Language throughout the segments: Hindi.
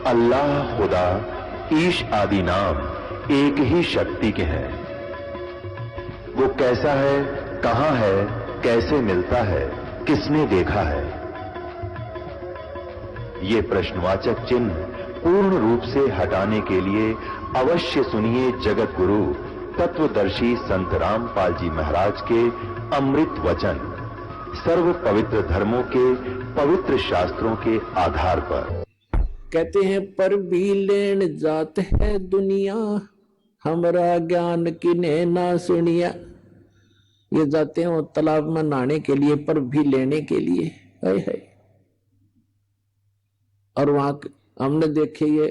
अल्लाह, खुदा, ईश आदि नाम एक ही शक्ति के हैं। वो कैसा है, कहां है, कैसे मिलता है, किसने देखा है? ये प्रश्नवाचक चिन्ह पूर्ण रूप से हटाने के लिए अवश्य सुनिए जगत गुरु तत्वदर्शी संत रामपाल जी महाराज के अमृत वचन, सर्व पवित्र धर्मों के पवित्र शास्त्रों के आधार पर। कहते हैं पर भी लेन जात है दुनिया, हमरा ज्ञान किने ना सुनिया। ये जाते हैं तालाब में नहाने के लिए, पर भी लेने के लिए। है और वहां हमने देखे ये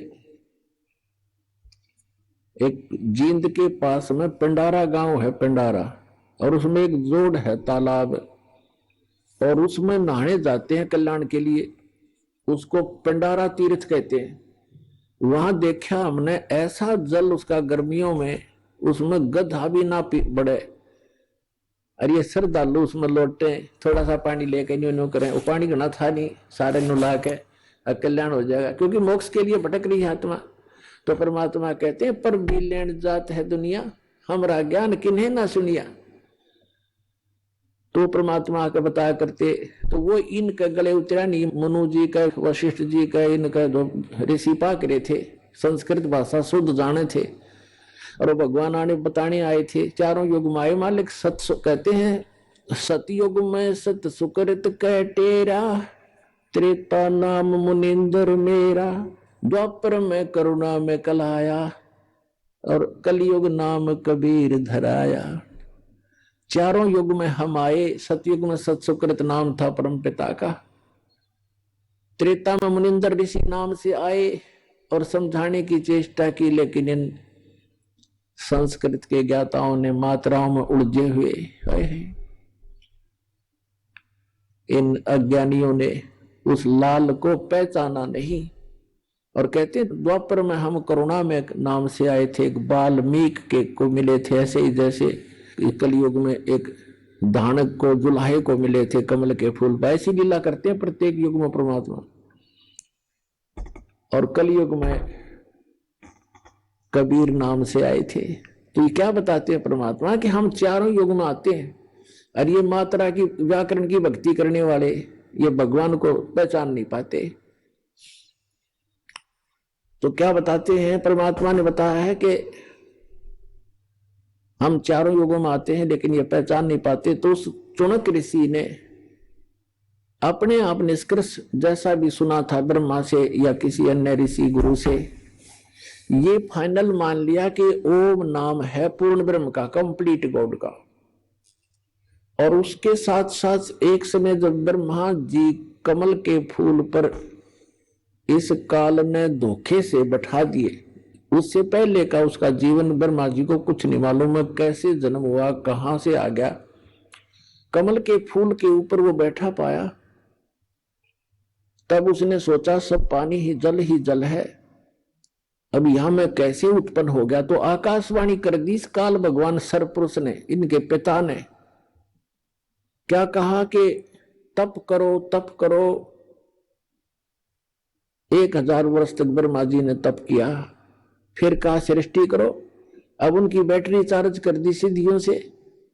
एक जींद के पास में पिंडारा गांव है, पिंडारा, और उसमें एक जोड़ है तालाब, और उसमें नहाने जाते हैं कल्याण के लिए। उसको पिंडारा तीर्थ कहते हैं। वहां देखा हमने ऐसा जल उसका गर्मियों में, उसमें गधा भी ना बढ़े। अरे ये श्रद्धालु उसमें लौटे, थोड़ा सा पानी लेके न्यू करें, वो पानी घना था नहीं, सारे नुला के कल्याण हो जाएगा, क्योंकि मोक्ष के लिए भटक रही है आत्मा। तो परमात्मा कहते हैं पर भी लेन जात है दुनिया, हमरा ज्ञान किन्हें ना सुनिया। तो परमात्मा का बताया करते, तो वो इनके गले उतरा नहीं। मनु जी का, वशिष्ठ जी का, इनका जो ऋषि पाक रहे थे, संस्कृत भाषा शुद्ध जाने थे, और वो भगवान आने बताने आए थे। चारों युग में आए मालिक। सत कहते हैं सतयुग में सत सुकृत कह टेरा, त्रेता नाम मुनिंदर मेरा, द्वापर में करुणा में कलाया, और कलयुग नाम कबीर धराया। चारों युग में हम आए। सतयुग में सतसुकृत नाम था परम पिता का, त्रेता में मुनिंदर ऋषि नाम से आए और समझाने की चेष्टा की, लेकिन इन संस्कृत के ज्ञाताओं ने मात्राओं में उलझे हुए, इन अज्ञानियों ने उस लाल को पहचाना नहीं। और कहते हैं द्वापर में हम करुणा में नाम से आए थे, एक बाल्मीक के को मिले थे, ऐसे ही जैसे कलयुग में एक धानक को, जुलाहे को मिले थे कमल के फूल। ऐसी लीला करते हैं प्रत्येक युग में परमात्मा। और कलयुग में कबीर नाम से आए थे। तो ये क्या बताते हैं परमात्मा कि हम चारों युग में आते हैं, और ये मात्रा की व्याकरण की भक्ति करने वाले ये भगवान को पहचान नहीं पाते। तो क्या बताते हैं परमात्मा ने बताया है कि हम चारों युगों में आते हैं, लेकिन ये पहचान नहीं पाते। तो उस चुनक ऋषि ने अपने आप निष्कर्ष जैसा भी सुना था ब्रह्मा से या किसी अन्य ऋषि गुरु से, ये फाइनल मान लिया कि ओम नाम है पूर्ण ब्रह्म का, कंप्लीट गॉड का। और उसके साथ साथ एक समय जब ब्रह्मा जी कमल के फूल पर इस काल ने धोखे से बैठा दिए, उससे पहले का उसका जीवन ब्रह्मा जी को कुछ नहीं मालूम है, कैसे जन्म हुआ, कहां से आ गया। कमल के फूल के ऊपर वो बैठा पाया, तब उसने सोचा सब पानी ही जल है, अब यहां मैं कैसे उत्पन्न हो गया। तो आकाशवाणी कर दी इस काल भगवान सरपुरुष ने, इनके पिता ने क्या कहा कि तप करो तप करो। 1000 वर्ष तक ब्रह्मा जी ने तप किया, फिर कहा सृष्टि करो। अब उनकी बैटरी चार्ज कर दी सिद्धियों से,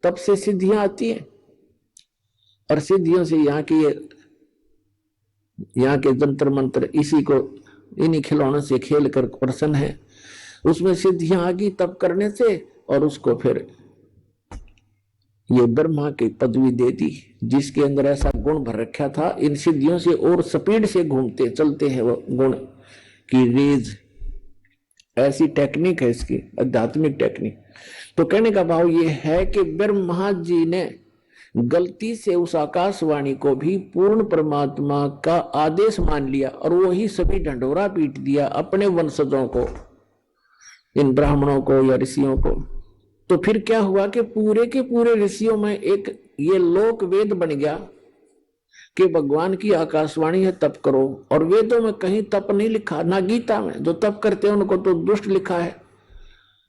तब से सिद्धियां आती हैं, और सिद्धियों से यहाँ के जंतर मंत्र इसी को, इन्हीं खिलौनों से खेल कर प्रसन्न है। उसमें सिद्धियां आ गई तप करने से, और उसको फिर ये ब्रह्मा की पदवी दे दी, जिसके अंदर ऐसा गुण भर रखा था। इन सिद्धियों से और स्पीड से घूमते चलते हैं वो गुण की रेज। ऐसी टेक्निक है इसकी, आध्यात्मिक टेक्निक। तो कहने का भाव ये है कि ब्रह्मा जी ने गलती से उस आकाशवाणी को भी पूर्ण परमात्मा का आदेश मान लिया, और वही सभी ढंढोरा पीट दिया अपने वंशजों को, इन ब्राह्मणों को या ऋषियों को। तो फिर क्या हुआ कि पूरे के पूरे ऋषियों में एक ये लोक वेद बन गया कि भगवान की आकाशवाणी है तप करो। और वेदों में कहीं तप नहीं लिखा, ना गीता में। जो तप करते हैं उनको तो दुष्ट लिखा है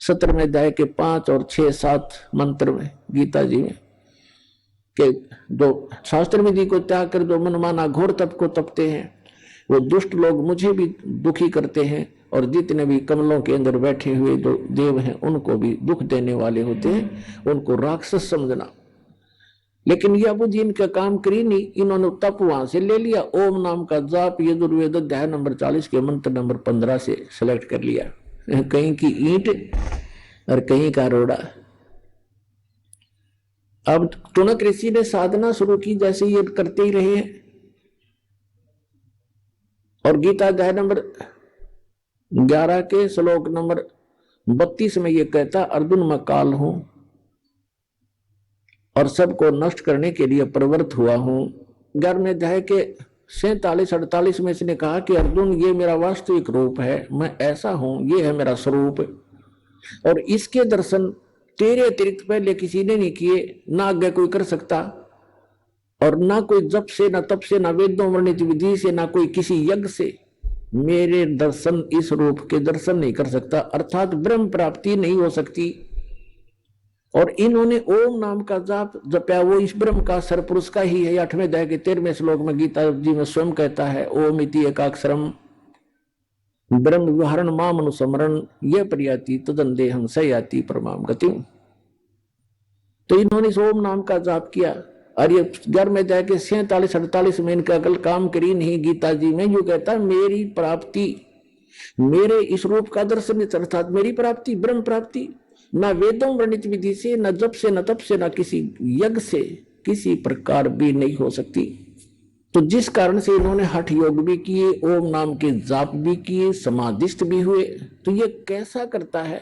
17वें अध्याय के 5 और 6, 7 मंत्र में गीता जी में, कि जो शास्त्र विधि को त्याग कर जो मनमाना घोर तप को तपते हैं वो दुष्ट लोग मुझे भी दुखी करते हैं, और जितने भी कमलों के अंदर बैठे हुए जो देव हैं उनको भी दुख देने वाले होते हैं, उनको राक्षस समझना। लेकिन ये अबू जी इनका काम करी नहीं, इन्होंने तप वहां से ले लिया, ओम नाम का जाप यजुर्वेद अध्याय नंबर 40 के मंत्र नंबर 15 से सिलेक्ट कर लिया, कहीं की ईंट और कहीं का रोड़ा। अब टुनक ऋषि ने साधना शुरू की, जैसे ये करते ही रहे हैं, और गीता अध्याय नंबर 11 के श्लोक नंबर 32 में ये कहता, अर्जुन मैं काल हूं और सबको नष्ट करने के लिए प्रवृत्त हुआ हूं। 11वें अध्याय के 47-48 में इसने कहा कि अर्जुन ये मेरा वास्तविक रूप है, मैं ऐसा हूं, ये है मेरा स्वरूप, और इसके दर्शन तेरे अतिरिक्त पहले किसी ने नहीं किए, ना आगे कोई कर सकता, और ना कोई जप से, ना तप से, ना वेदों वर्णित विधि से, ना कोई किसी यज्ञ से मेरे दर्शन, इस रूप के दर्शन नहीं कर सकता, अर्थात ब्रह्म प्राप्ति नहीं हो सकती। और इन्होंने ओम नाम का जाप जपया, वो इस ब्रह्म का सरपुरुष का ही है। 8वें अध्याय के 13वें श्लोक में गीता जी में स्वयं कहता है, ओम इति एकाक्षरम ब्रह्म विहरण माम अनुस्मरण ये प्रयाति तदंदेहम स याति परमाम गति। तो इन्होंने इस ओम नाम का जाप किया, और ये 11वें अध्याय के 47-48 में इनका अकल काम करी नहीं। गीता जी में जो कहता है मेरी प्राप्ति, मेरे इस रूप का दर्शन, अर्थात मेरी प्राप्ति ब्रह्म प्राप्ति ना वेदों वर्णित विधि से, न जप से, न तप से, न किसी यज्ञ से किसी प्रकार भी नहीं हो सकती। तो जिस कारण से इन्होंने हठ योग भी किए, ओम नाम के जाप भी किए, समाधिस्थ भी हुए। तो ये कैसा करता है,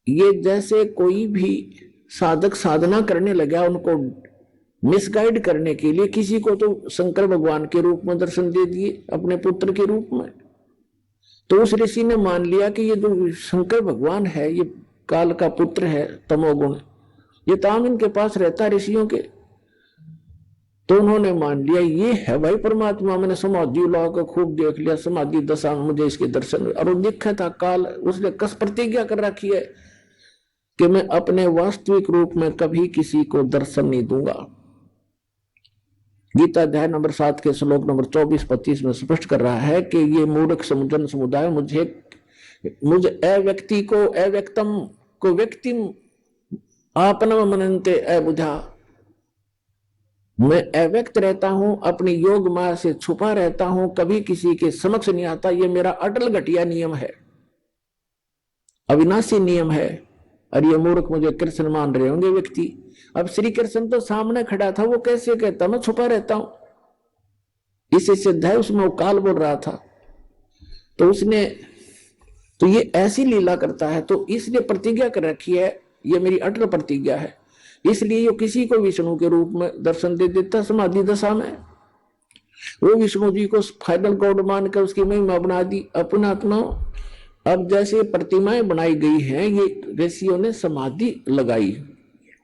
ये जैसे कोई भी साधक साधना करने लगा, उनको मिसगाइड करने के लिए किसी को तो शंकर भगवान के रूप में दर्शन दे दिए, अपने पुत्र के रूप में। तो उस ऋषि ने मान लिया कि ये जो शंकर भगवान है ये काल का पुत्र है, तमोगुण, ये ताम इनके पास रहता है ऋषियों के। तो उन्होंने मान लिया ये है भाई परमात्मा, मैंने समाधि ला को खूब देख लिया, समाधि दशा में मुझे इसके दर्शन, और वो दिखा था काल। उसने कस प्रतिज्ञा कर रखी है कि मैं अपने वास्तविक रूप में कभी किसी को दर्शन नहीं दूंगा। गीता अध्याय नंबर 7 के श्लोक नंबर 24-25 में स्पष्ट कर रहा है कि ये मूर्ख समुजन समुदाय मुझ अव्यक्ति को, अव्यक्तम को व्यक्तिम आपनम मनन्ते अबुझा, मैं अव्यक्त रहता हूं, अपनी योग माया से छुपा रहता हूं, कभी किसी के समक्ष नहीं आता। ये मेरा अटल घटिया नियम है, अविनाशी नियम है, और ये मूर्ख मुझे कृष्ण मान रहे होंगे व्यक्ति। अब श्री कृष्ण तो सामने खड़ा था, वो कैसे कहता मैं छुपा रहता हूं। इसे सिद्ध है, उसमें वो काल बोल रहा था। तो उसने, तो ये ऐसी लीला करता है, तो इसलिए प्रतिज्ञा कर रखी है, ये मेरी अटल प्रतिज्ञा है, इसलिए ये किसी को विष्णु के रूप में दर्शन दे देता समाधि दशा में। वो विष्णु जी को फाइनल गॉड मानकर उसकी महिमा बना दी अपना आत्मा। अब जैसे प्रतिमाएं बनाई गई हैं, ये ऋषियों ने समाधि लगाई,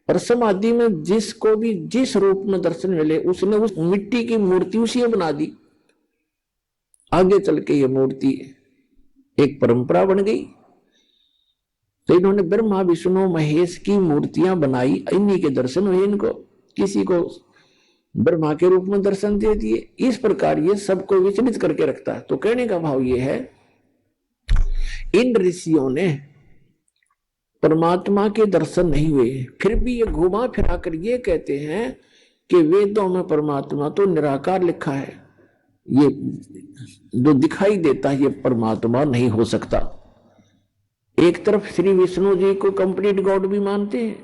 और समाधि में जिसको भी जिस रूप में दर्शन मिले उसने उस मिट्टी की मूर्ति उसी बना दी। आगे चल के ये मूर्ति एक परंपरा बन गई। तो इन्होंने ब्रह्मा विष्णु महेश की मूर्तियां बनाई, इन्हीं के दर्शन हुए इनको, किसी को ब्रह्मा के रूप में दर्शन दे दिए। इस प्रकार ये सबको विचलित करके रखता है। तो कहने का भाव ये है, इन ऋषियों ने परमात्मा के दर्शन नहीं हुए, फिर भी ये घुमा फिरा कर ये कहते हैं कि वेदों में परमात्मा तो निराकार लिखा है, ये जो दिखाई देता है ये परमात्मा नहीं हो सकता। एक तरफ श्री विष्णु जी को कंप्लीट गॉड भी मानते हैं,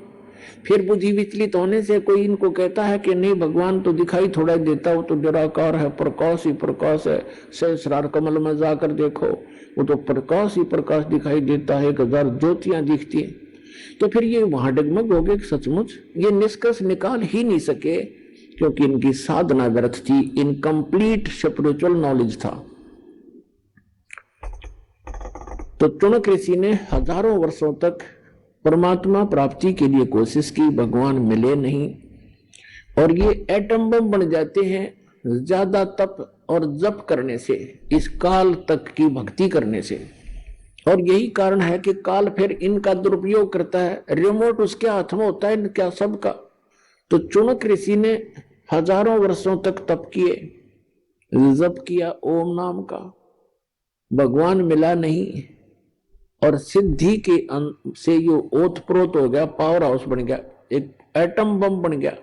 फिर बुद्धि विचलित होने से कोई इनको कहता है कि नहीं भगवान तो दिखाई थोड़ा देता, वो तो निराकार है, प्रकाश ही प्रकाश है, सहस्रार कमल में जाकर देखो वो तो प्रकाश ही प्रकाश दिखाई देता है, 1000 ज्योतियां दिखती हैं। तो फिर ये वहां डगमग हो गए सचमुच, ये निष्कर्ष निकाल ही नहीं सके क्योंकि इनकी साधना व्यर्थ थी, इनकम्प्लीट स्पिरिचुअल नॉलेज था। तो टुनक ऋषि ने हजारों वर्षों तक परमात्मा प्राप्ति के लिए कोशिश की, भगवान मिले नहीं, और ये एटम बम बन जाते हैं ज्यादा तप और जप करने से, इस काल तक की भक्ति करने से। और यही कारण है कि काल फिर इनका दुरुपयोग करता है, रिमोट उसके हाथ में होता है इनका सबका। तो टुनक ऋषि ने हजारों वर्षों तक तप किए, जप किया ओम नाम का, भगवान मिला नहीं, और सिद्धि के से यो ओत प्रोत हो गया, पावर हाउस बन गया, एक एटम बम बन गया।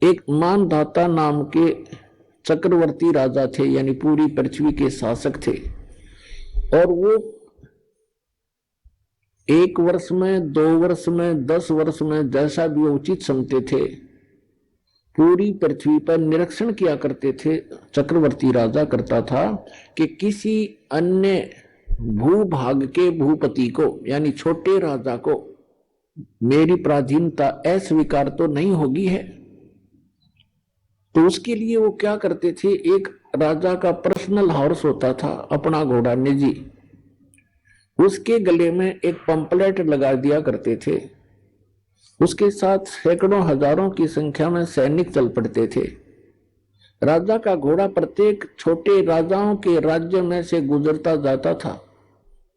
एक मानधाता नाम के चक्रवर्ती राजा थे, यानी पूरी पृथ्वी के शासक थे, और वो 1 वर्ष में, 2 वर्ष में, 10 वर्ष में, जैसा भी उचित समझते थे, पूरी पृथ्वी पर निरीक्षण किया करते थे। चक्रवर्ती राजा करता था कि किसी अन्य भूभाग के भूपति को, यानी छोटे राजा को, मेरी पराधीनता अस्वीकार तो नहीं होगी है। तो उसके लिए वो क्या करते थे, एक राजा का पर्सनल हॉर्स होता था, अपना घोड़ा निजी, उसके गले में एक पंपलेट लगा दिया करते थे। उसके साथ सैकड़ों हजारों की संख्या में सैनिक चल पड़ते थे। राजा का घोड़ा प्रत्येक छोटे राजाओं के राज्य में से गुजरता जाता था।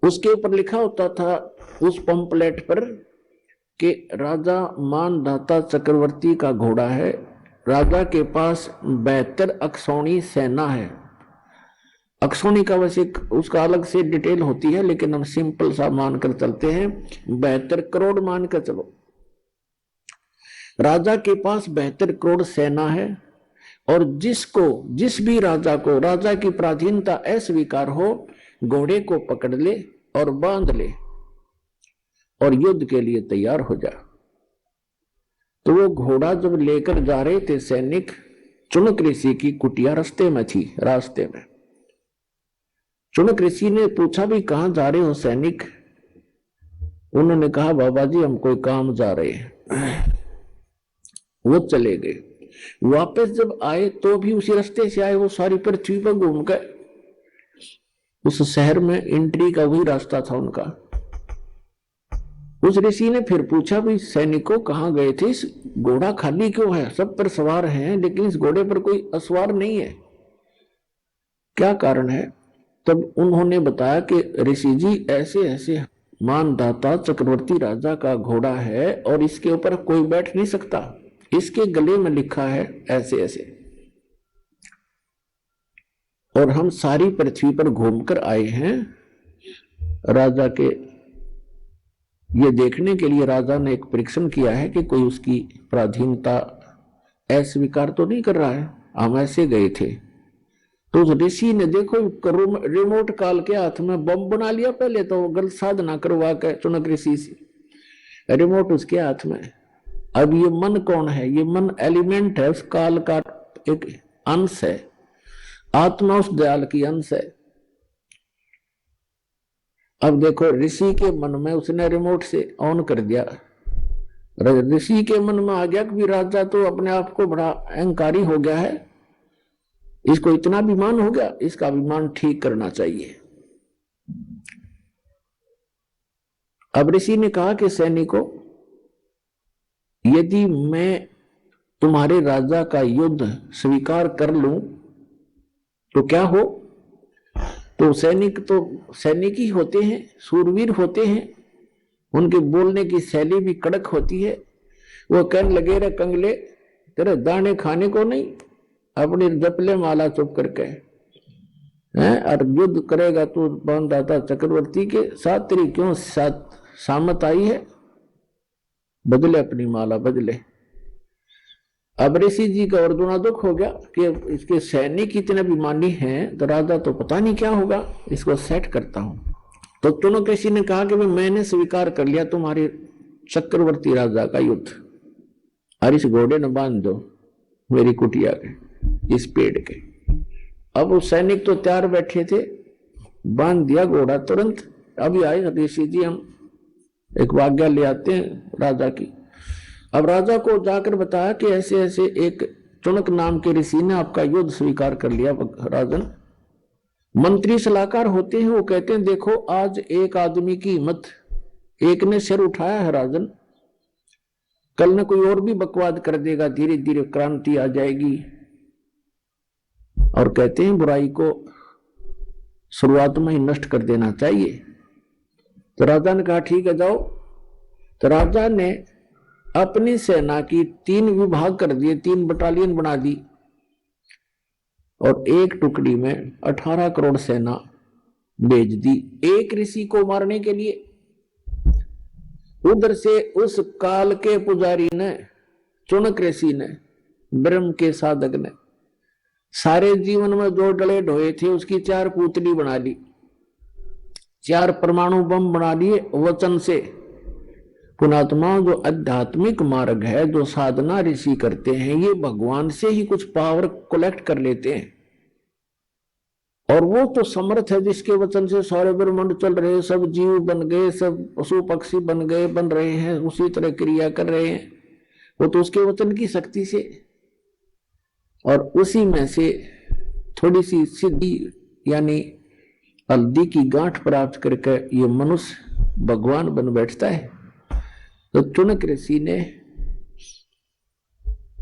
उसके ऊपर लिखा होता था उस पंपलेट पर कि राजा मानधाता चक्रवर्ती का घोड़ा है, राजा के पास 72 अक्षौणी सेना है। अक्षौणी का वैसे उसका अलग से डिटेल होती है, लेकिन हम सिंपल सा मानकर चलते हैं, 72 करोड़ मानकर चलो। राजा के पास 72 करोड़ सेना है, और जिस भी राजा को राजा की पराधीनता अस्वीकार हो, घोड़े को पकड़ ले और बांध ले और युद्ध के लिए तैयार हो जा। तो वो घोड़ा जब लेकर जा रहे थे सैनिक, चुनक ऋषि की कुटिया रास्ते में थी। रास्ते में चुनक ऋषि ने पूछा भी कहां जा रहे हो सैनिक? उन्होंने कहा बाबा जी हम कोई काम जा रहे हैं। वो चले गए। वापस जब आए तो भी उसी रास्ते से आए, वो सारी पृथ्वी पर घूम गए। उस शहर में एंट्री का वही रास्ता था उनका। उस ऋषि ने फिर पूछा भी सैनिकों कहां गए थे, इस घोड़ा खाली क्यों है, सब पर सवार हैं लेकिन इस घोड़े पर कोई असवार नहीं है, क्या कारण है? तब उन्होंने बताया कि ऋषि जी ऐसे ऐसे मानधाता चक्रवर्ती राजा का घोड़ा है और इसके ऊपर कोई बैठ नहीं सकता, इसके गले में लिखा है ऐसे ऐसे, और हम सारी पृथ्वी पर घूमकर आए हैं राजा के ये देखने के लिए। राजा ने एक परीक्षण किया है कि कोई उसकी पराधीनता अस्वीकार तो नहीं कर रहा है, हम ऐसे गए थे। तो उस ऋषि ने देखो रिमोट काल के हाथ में बम बना लिया, पहले तो गलत साधना करवा के चुनक ऋषि से, रिमोट उसके हाथ में। अब ये मन कौन है? ये मन एलिमेंट है, उस काल का एक अंश है, आत्मा उस दयाल की अंश है। अब देखो ऋषि के मन में उसने रिमोट से ऑन कर दिया, ऋषि के मन में आ गया कि राजा तो अपने आप को बड़ा अहंकारी हो गया है, इसको इतना अभिमान हो गया, इसका अभिमान ठीक करना चाहिए। अब ऋषि ने कहा कि सैनिकों यदि मैं तुम्हारे राजा का युद्ध स्वीकार कर लूं तो क्या हो? तो सैनिक ही होते हैं, सूरवीर होते हैं, उनके बोलने की शैली भी कड़क होती है। वो कहने लगे रे कंगले, तेरे दाने खाने को नहीं, अपनी जपले माला चुप करके हैं, और युद्ध करेगा तू मानधाता चक्रवर्ती के साथ, तेरी क्यों सामत आई है? बदले अपनी माला बदले। अब ऋषि जी का और दूना दुख हो गया कि इसके सैनिक इतने अभिमानी हैं, तो राजा तो पता नहीं क्या होगा, इसको सेट करता हूं। तो चुनक ऋषि ने कहा कि मैंने स्वीकार कर लिया तुम्हारे चक्रवर्ती राजा का युद्ध, और इस घोड़े ने बांध दो मेरी कुटिया के इस पेड़ के। अब वो सैनिक तो तैयार बैठे थे, बांध दिया घोड़ा तुरंत। अभी आए ऋषि जी, हम एक आज्ञा ले आते हैं राजा की। अब राजा को जाकर बताया कि ऐसे ऐसे एक चुनक नाम के ऋषि ने आपका युद्ध स्वीकार कर लिया। राजन मंत्री सलाहकार होते हैं, वो कहते हैं देखो आज एक आदमी की हिम्मत, एक ने सिर उठाया है राजन, कल न कोई और भी बकवाद कर देगा, धीरे धीरे क्रांति आ जाएगी। और कहते हैं बुराई को शुरुआत में ही नष्ट कर देना चाहिए। तो राजा ने कहा ठीक है जाओ। तो राजा ने अपनी सेना की 3 विभाग कर दिए, 3 बटालियन बना दी। और एक टुकड़ी में 18 करोड़ सेना भेज दी एक ऋषि को मारने के लिए। उधर से उस काल के पुजारी ने, चुनक ऋषि ने, ब्रह्म के साधक ने सारे जीवन में जो डले ढोए थे उसकी 4 पुतली बना ली, 4 परमाणु बम बना लिए वचन से। पुणात्मा, जो आध्यात्मिक मार्ग है, जो साधना ऋषि करते हैं, ये भगवान से ही कुछ पावर कलेक्ट कर लेते हैं। और वो तो समर्थ है जिसके वचन से सारे ब्रह्मांड चल रहे, सब जीव बन गए, सब पशु पक्षी बन गए, बन रहे हैं, उसी तरह क्रिया कर रहे हैं। वो तो उसके वचन की शक्ति से, और उसी में से थोड़ी सी सिद्धि यानी हल्दी की गांठ प्राप्त करके ये मनुष्य भगवान बन बैठता है। तो चुनक ऋषि ने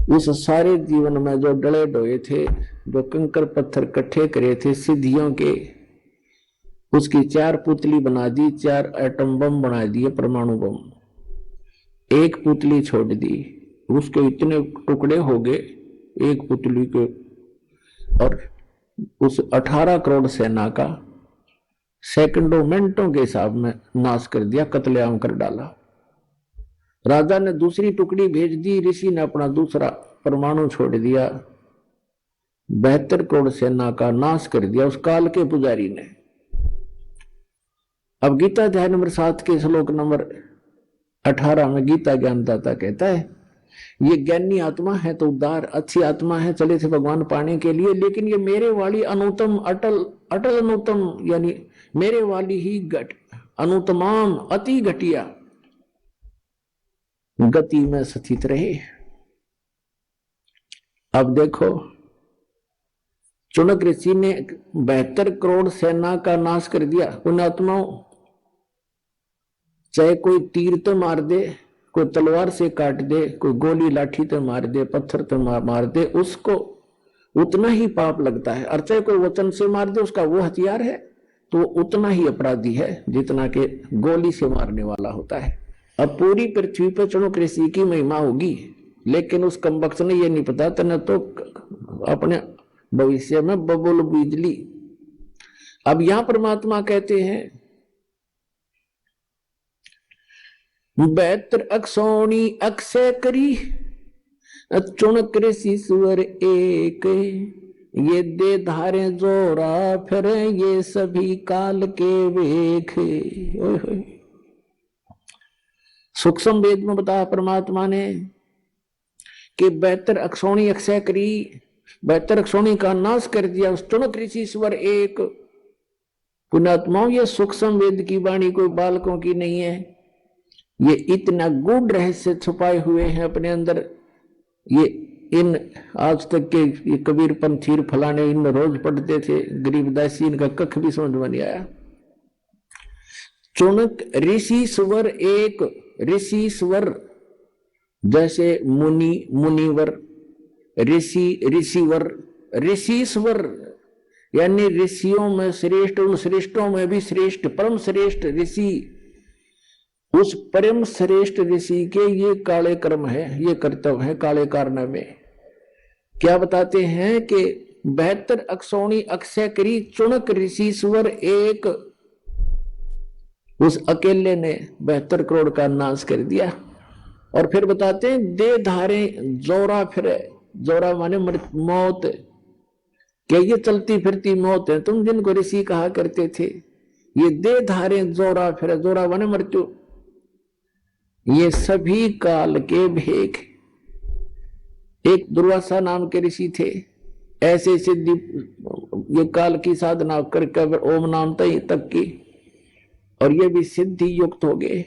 उस सारे जीवन में जो डले ढोए थे, जो कंकर पत्थर इकट्ठे करे थे सिद्धियों के, उसकी 4 पुतली बना दी, 4 एटम बम बना दिए, परमाणु बम। एक पुतली छोड़ दी, उसके इतने टुकड़े हो गए एक पुतली के, और उस 18 करोड़ सेना का सेकंडों मिनटों के हिसाब में नाश कर दिया, कत्लेआम कर डाला। राजा ने दूसरी टुकड़ी भेज दी, ऋषि ने अपना दूसरा परमाणु छोड़ दिया, 72 करोड़ सेना का नाश कर दिया उस काल के पुजारी ने। अब गीता अध्याय नंबर 7 के श्लोक नंबर 18 में गीता ज्ञानदाता कहता है, ये ज्ञानी आत्मा है तो उदार अच्छी आत्मा है, चले थे भगवान पाने के लिए, लेकिन ये मेरे वाली अनुतम अटल अटल अनुतम यानी मेरे वाली ही अनुतमाम अति घटिया गति में स्थित रहे। अब देखो, चुनक ऋषि ने 72 करोड़ सेना का नाश कर दिया। उन आत्माओं, चाहे कोई तीर तो मार दे, कोई तलवार से काट दे, कोई गोली लाठी तो मार दे, पत्थर तो मार दे, उसको उतना ही पाप लगता है। और चाहे कोई वचन से मार दे, उसका वो हथियार है तो उतना ही अपराधी है जितना के गोली से मारने वाला होता है। अब पूरी पृथ्वी पर चुनक ऋषि की महिमा होगी, लेकिन उस कमबख्त ने ये नहीं पता था, न तो अपने भविष्य में बबुल बिजली। अब यहां परमात्मा कहते हैं 72 अक्षौणी अक्षय करी चुनक ऋषि सुवर एक, ये दे धारे जोरा फिर ये सभी काल के वेख। सूक्ष्म वेद में बताया परमात्मा ने कि 72 अक्षौणी अक्षय करी, 72 अक्षौणी का नाश कर दिया उस चुनक ऋषि स्वर एक। पुण्यात्माओं, ये सूक्ष्म वेद की वाणी कोई बालकों की नहीं है, ये इतना गूढ़ रहस्य छुपाए हुए हैं अपने अंदर। ये इन आज तक के ये कबीर पंथीर फलाने इन रोज पढ़ते थे, गरीबदासी इनका कख भी समझ में नहीं आया। चुनक ऋषि स्वर एक, ऋषि स्वर जैसे मुनि मुनिवर, ऋषि ऋषिवर, ऋषि स्वर यानी ऋषियों में श्रेष्ठ, उन श्रेष्ठों में भी श्रेष्ठ, परम श्रेष्ठ ऋषि। उस परम श्रेष्ठ ऋषि के ये काले कर्म है, ये कर्तव्य है काले कारनामे। क्या बताते हैं कि 72 अक्षौणी अक्षय करी चुनक ऋषि स्वर एक, उस अकेले ने 72 करोड़ का नाश कर दिया। और फिर बताते हैं दे धारे जोरा फिरे, जोरा माने मौत, क्या ये चलती फिरती मौत है तुम जिनको ऋषि कहा करते थे। ये दे धारे जोरा फिरे, जोरा माने मृत्यु, ये सभी काल के भेख। एक दुर्वासा नाम के ऋषि थे, ऐसे सिद्धि ये काल की साधना करके ओम नाम तक की, और ये भी सिद्धि युक्त हो गए।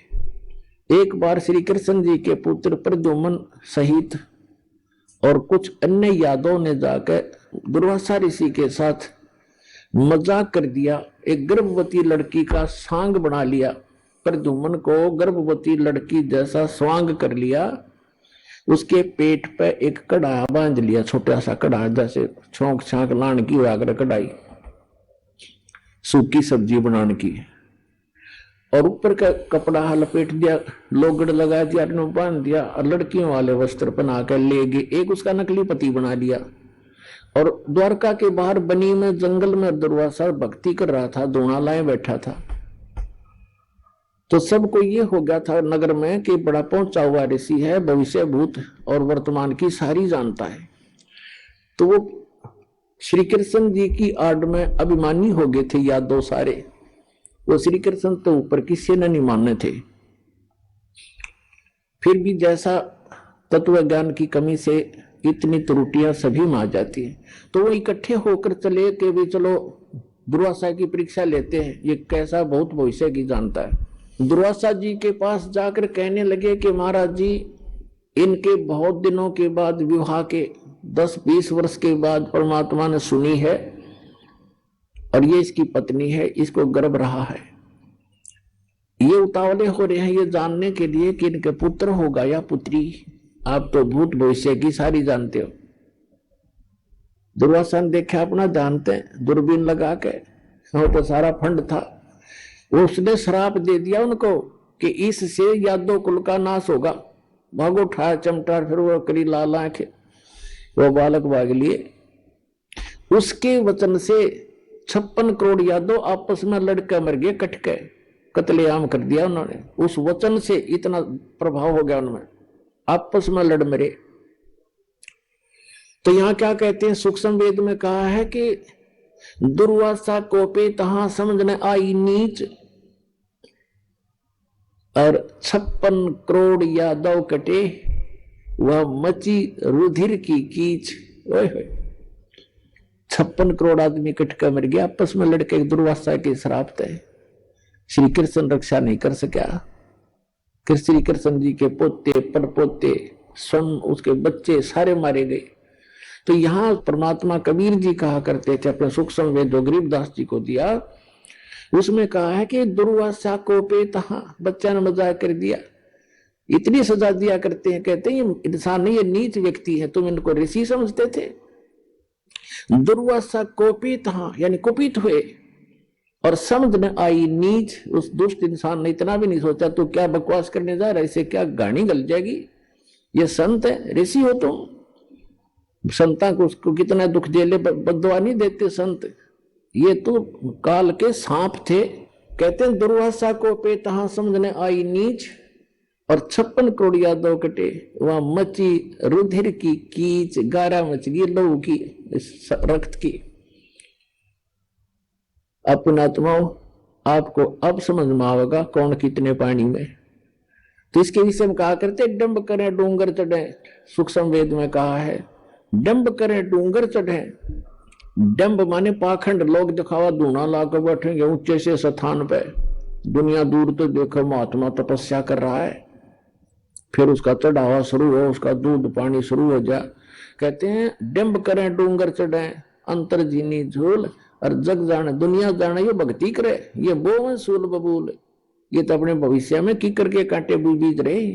एक बार श्री कृष्ण जी के पुत्र प्रद्युम्न सहित और कुछ अन्य यादवों ने जाकर दुर्वासा ऋषि के साथ मजाक कर दिया, एक गर्भवती लड़की का सांग बना लिया, प्रद्युम्न को गर्भवती लड़की जैसा स्वांग कर लिया, उसके पेट पे एक कड़ा बांध लिया, छोटा सा कड़ा जैसे छोंक छांक लान की आकर कढ़ाई सूखी सब्जी बनाने की, और ऊपर का कपड़ा लपेट दिया, लोगड़ लगा दिया, बांध दिया, और लड़कियों वाले वस्त्र पहना कर ले गए। एक उसका नकली पति बना लिया और द्वारका के बाहर बनी में जंगल में दुर्वासा भक्ति कर रहा था, दोना लाए बैठा था। तो सबको ये हो गया था नगर में कि बड़ा पहुंचा हुआ ऋषि है, भविष्य भूत और वर्तमान की सारी जानता है। तो वो श्री कृष्ण जी की आड़ में अभिमानी हो गए थे यादव सारे। वो श्री कृष्ण तो ऊपर किसी ने नहीं मानने थे। फिर भी जैसा तत्व ज्ञान की कमी से इतनी त्रुटियां सभी में आ जाती है, तो वो इकट्ठे होकर चले कि भी चलो दुर्वासा की परीक्षा लेते हैं, ये कैसा बहुत भविष्य की जानता है। दुर्वासा जी के पास जाकर कहने लगे कि महाराज जी, इनके बहुत दिनों के बाद विवाह के 10-20 वर्ष के बाद परमात्मा ने सुनी है और ये इसकी पत्नी है, इसको गर्भ रहा है। ये उतावले हो रहे हैं ये जानने के लिए कि इनके पुत्र होगा या पुत्री। आप तो भूत भविष्य की सारी जानते हो। दुर्वासा ने देखा अपना जानते हैं, दूरबीन लगा के, वो तो सारा फंड था। उसने श्राप दे दिया उनको कि इससे यादव कुल का नाश होगा। भागो उठाया चमटा, फिर वो करी लाल आंखें, वो बालक भाग लिए। उसके वचन से 56 करोड़ यादव आपस में लड़के मर गए, कट के कत्लेआम कर दिया उन्होंने। उस वचन से इतना प्रभाव हो गया उनमें, आपस में लड़ मरे। तो यहां क्या कहते हैं, सूक्ष्म वेद में कहा है कि दुर्वासा कोपे तहां समझने आई नीच, और 56 करोड़ यादव कटे, वह मची रुधिर की कीच। 56 करोड़ आदमी कट कर मर गया आपस में लड़के, दुर्वासा के श्राप थे। श्री कृष्ण रक्षा नहीं कर सका। श्री कृष्ण जी के पोते परपोते स्वयं उसके बच्चे सारे मारे गए। तो यहाँ परमात्मा कबीर जी कहा करते थे, अपने सूक्ष्म वेद जो गरीबदास जी को दिया, उसमें कहा है कि दुर्वासा को पे तहा, बच्चा ने मजाक कर दिया, इतनी सजा दिया करते हैं। कहते हैं ये इंसान नहीं, ये नीच व्यक्ति है, तुम इनको ऋषि समझते थे। दुर्वासा कोपित, यानी कुपित हुए और समझ न आई नीच। उस दुष्ट इंसान ने इतना भी नहीं सोचा तो क्या बकवास करने जा रहा है, इससे क्या गाड़ी गल जाएगी, ये संत है, ऋषि हो तुम। संता को उसको कितना दुख झेले, बददुआ नहीं देते संत, ये तो काल के सांप थे। कहते हैं दुर्वासा को पे तहां समझने आई नीच, और 56 करोड़ यादव कटे, वहां मची रुधिर की कीच, गारा मच गई लहू की, रक्त की। अपनात्माओं, आपको अब समझ में आवेगा कौन कितने पानी में। तो इसके विषय में कहा करते डंब करें डूंगर चढ़े, सूक्ष्म वेद में कहा है डंब करें डूंगर चढ़े। डंब माने पाखंड, लोग दिखावा धूना लाकर बैठेंगे ऊंचे से स्थान पे, दुनिया दूर तो देखो महात्मा तपस्या कर रहा है, फिर उसका चढ़ावा शुरू हो, उसका दूध पानी शुरू हो जाए। कहते हैं डंब करें डूंगर चढ़े, अंतर जीनी झूल, और जग जाने दुनिया जाने, ये भक्ति करे, ये बोवन सूल बबूल, ये तो अपने भविष्य में की करके कांटे बीज रहे।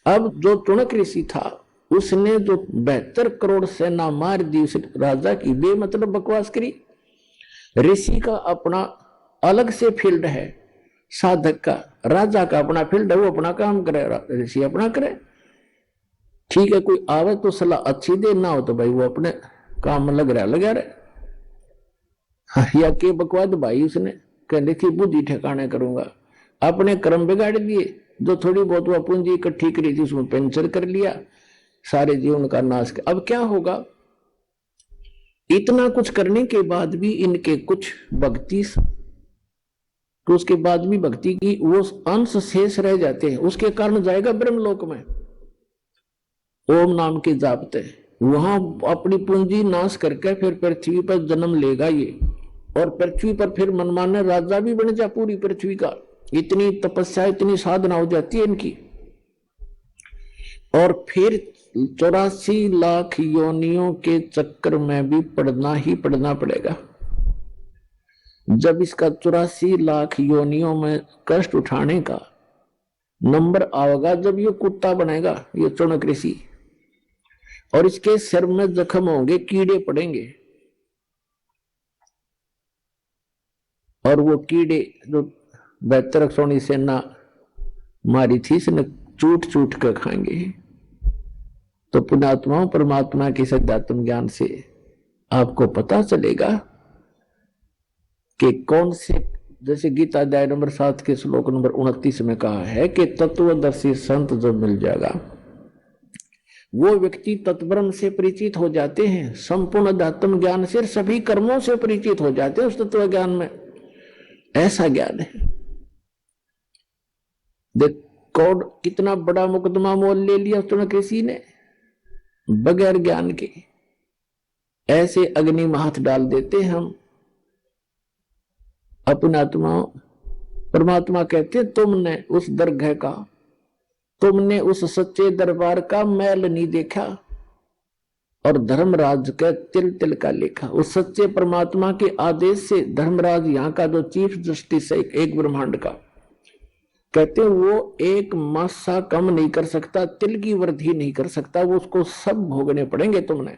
अब जो चुनक ऋषि था उसने जो 72 करोड़ सेना मार दी उस राजा की, बेमतलब बकवास करी। ऋषि का अपना अलग से फील्ड है, साधक का, राजा का अपना फील्ड है, वो अपना काम करे, ऋषि अपना करे। ठीक है, कोई आवे तो सलाह अच्छी दे, ना हो तो भाई वो अपने काम में लग रहा या के बकवाद भाई उसने कहने की बुद्धि ठिकाने करूंगा, अपने कर्म बिगाड़ दिए। जो थोड़ी बहुत वह पूंजी इकट्ठी करी थी उसमें पेंचर कर लिया, सारे जीवन का नाश कर। अब क्या होगा, इतना कुछ करने के बाद भी इनके कुछ भक्ति, तो उसके बाद भी भक्ति की वो अंश शेष रह जाते हैं, उसके कारण जाएगा ब्रह्मलोक में ओम नाम के जापते, वहां अपनी पूंजी नाश करके फिर पृथ्वी पर जन्म लेगा ये, और पृथ्वी पर फिर मनमाने राजा भी बन जा पूरी पृथ्वी का। इतनी तपस्या, इतनी साधना हो जाती है इनकी, और फिर 84 लाख योनियों के चक्कर में भी पड़ना ही पड़ना पड़ेगा। जब इसका 84 लाख योनियों में कष्ट उठाने का नंबर आएगा, जब ये कुत्ता बनेगा ये चुनक ऋषि, और इसके सिर में जख्म होंगे, कीड़े पड़ेंगे, और वो कीड़े जो 72 करोड़ सेना मारी थी इसने चूट चूट कर खाएंगे। तो पुण्यात्माओं, परमात्मा के सदात्म ज्ञान से आपको पता चलेगा कि कौन से, जैसे गीता अध्याय नंबर 7 के श्लोक नंबर 29 में कहा है कि तत्वदर्शी संत जो मिल जाएगा वो व्यक्ति तत्ब्रह्म से परिचित हो जाते हैं, संपूर्ण अध्यात्म ज्ञान से, सभी कर्मों से परिचित हो जाते हैं उस तत्व ज्ञान में। ऐसा ज्ञान है। देखो कितना बड़ा मुकदमा मोल ले लिया उसने किसी ने बगैर ज्ञान के। ऐसे अग्नि में हाथ डाल देते हम अपने आत्मा। परमात्मा कहते तुमने उस दरगाह का, तुमने उस सच्चे दरबार का मैल नहीं देखा और धर्मराज का तिल तिल का लेखा। उस सच्चे परमात्मा के आदेश से धर्मराज यहाँ का जो चीफ जस्टिस है एक ब्रह्मांड का, कहते वो एक मासा कम नहीं कर सकता, तिल की वृद्धि नहीं कर सकता, वो उसको सब भोगने पड़ेंगे। तुमने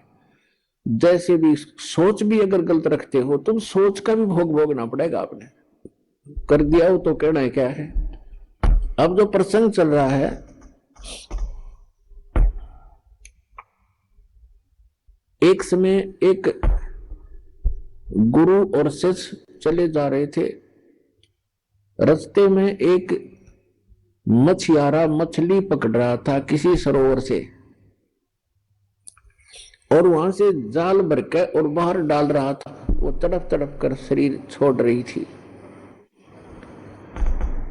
जैसे भी सोच भी अगर गलत रखते हो तुम, सोच का भी भोग भोगना पड़ेगा। आपने कर दिया हो तो कहना है क्या है। अब जो प्रसंग चल रहा है, एक समय एक गुरु और शिष्य चले जा रहे थे। रास्ते में एक मछियारा मछली पकड़ रहा था किसी सरोवर से, और वहां से जाल भर के और बाहर डाल रहा था। वो तड़प तड़प कर शरीर छोड़ रही थी।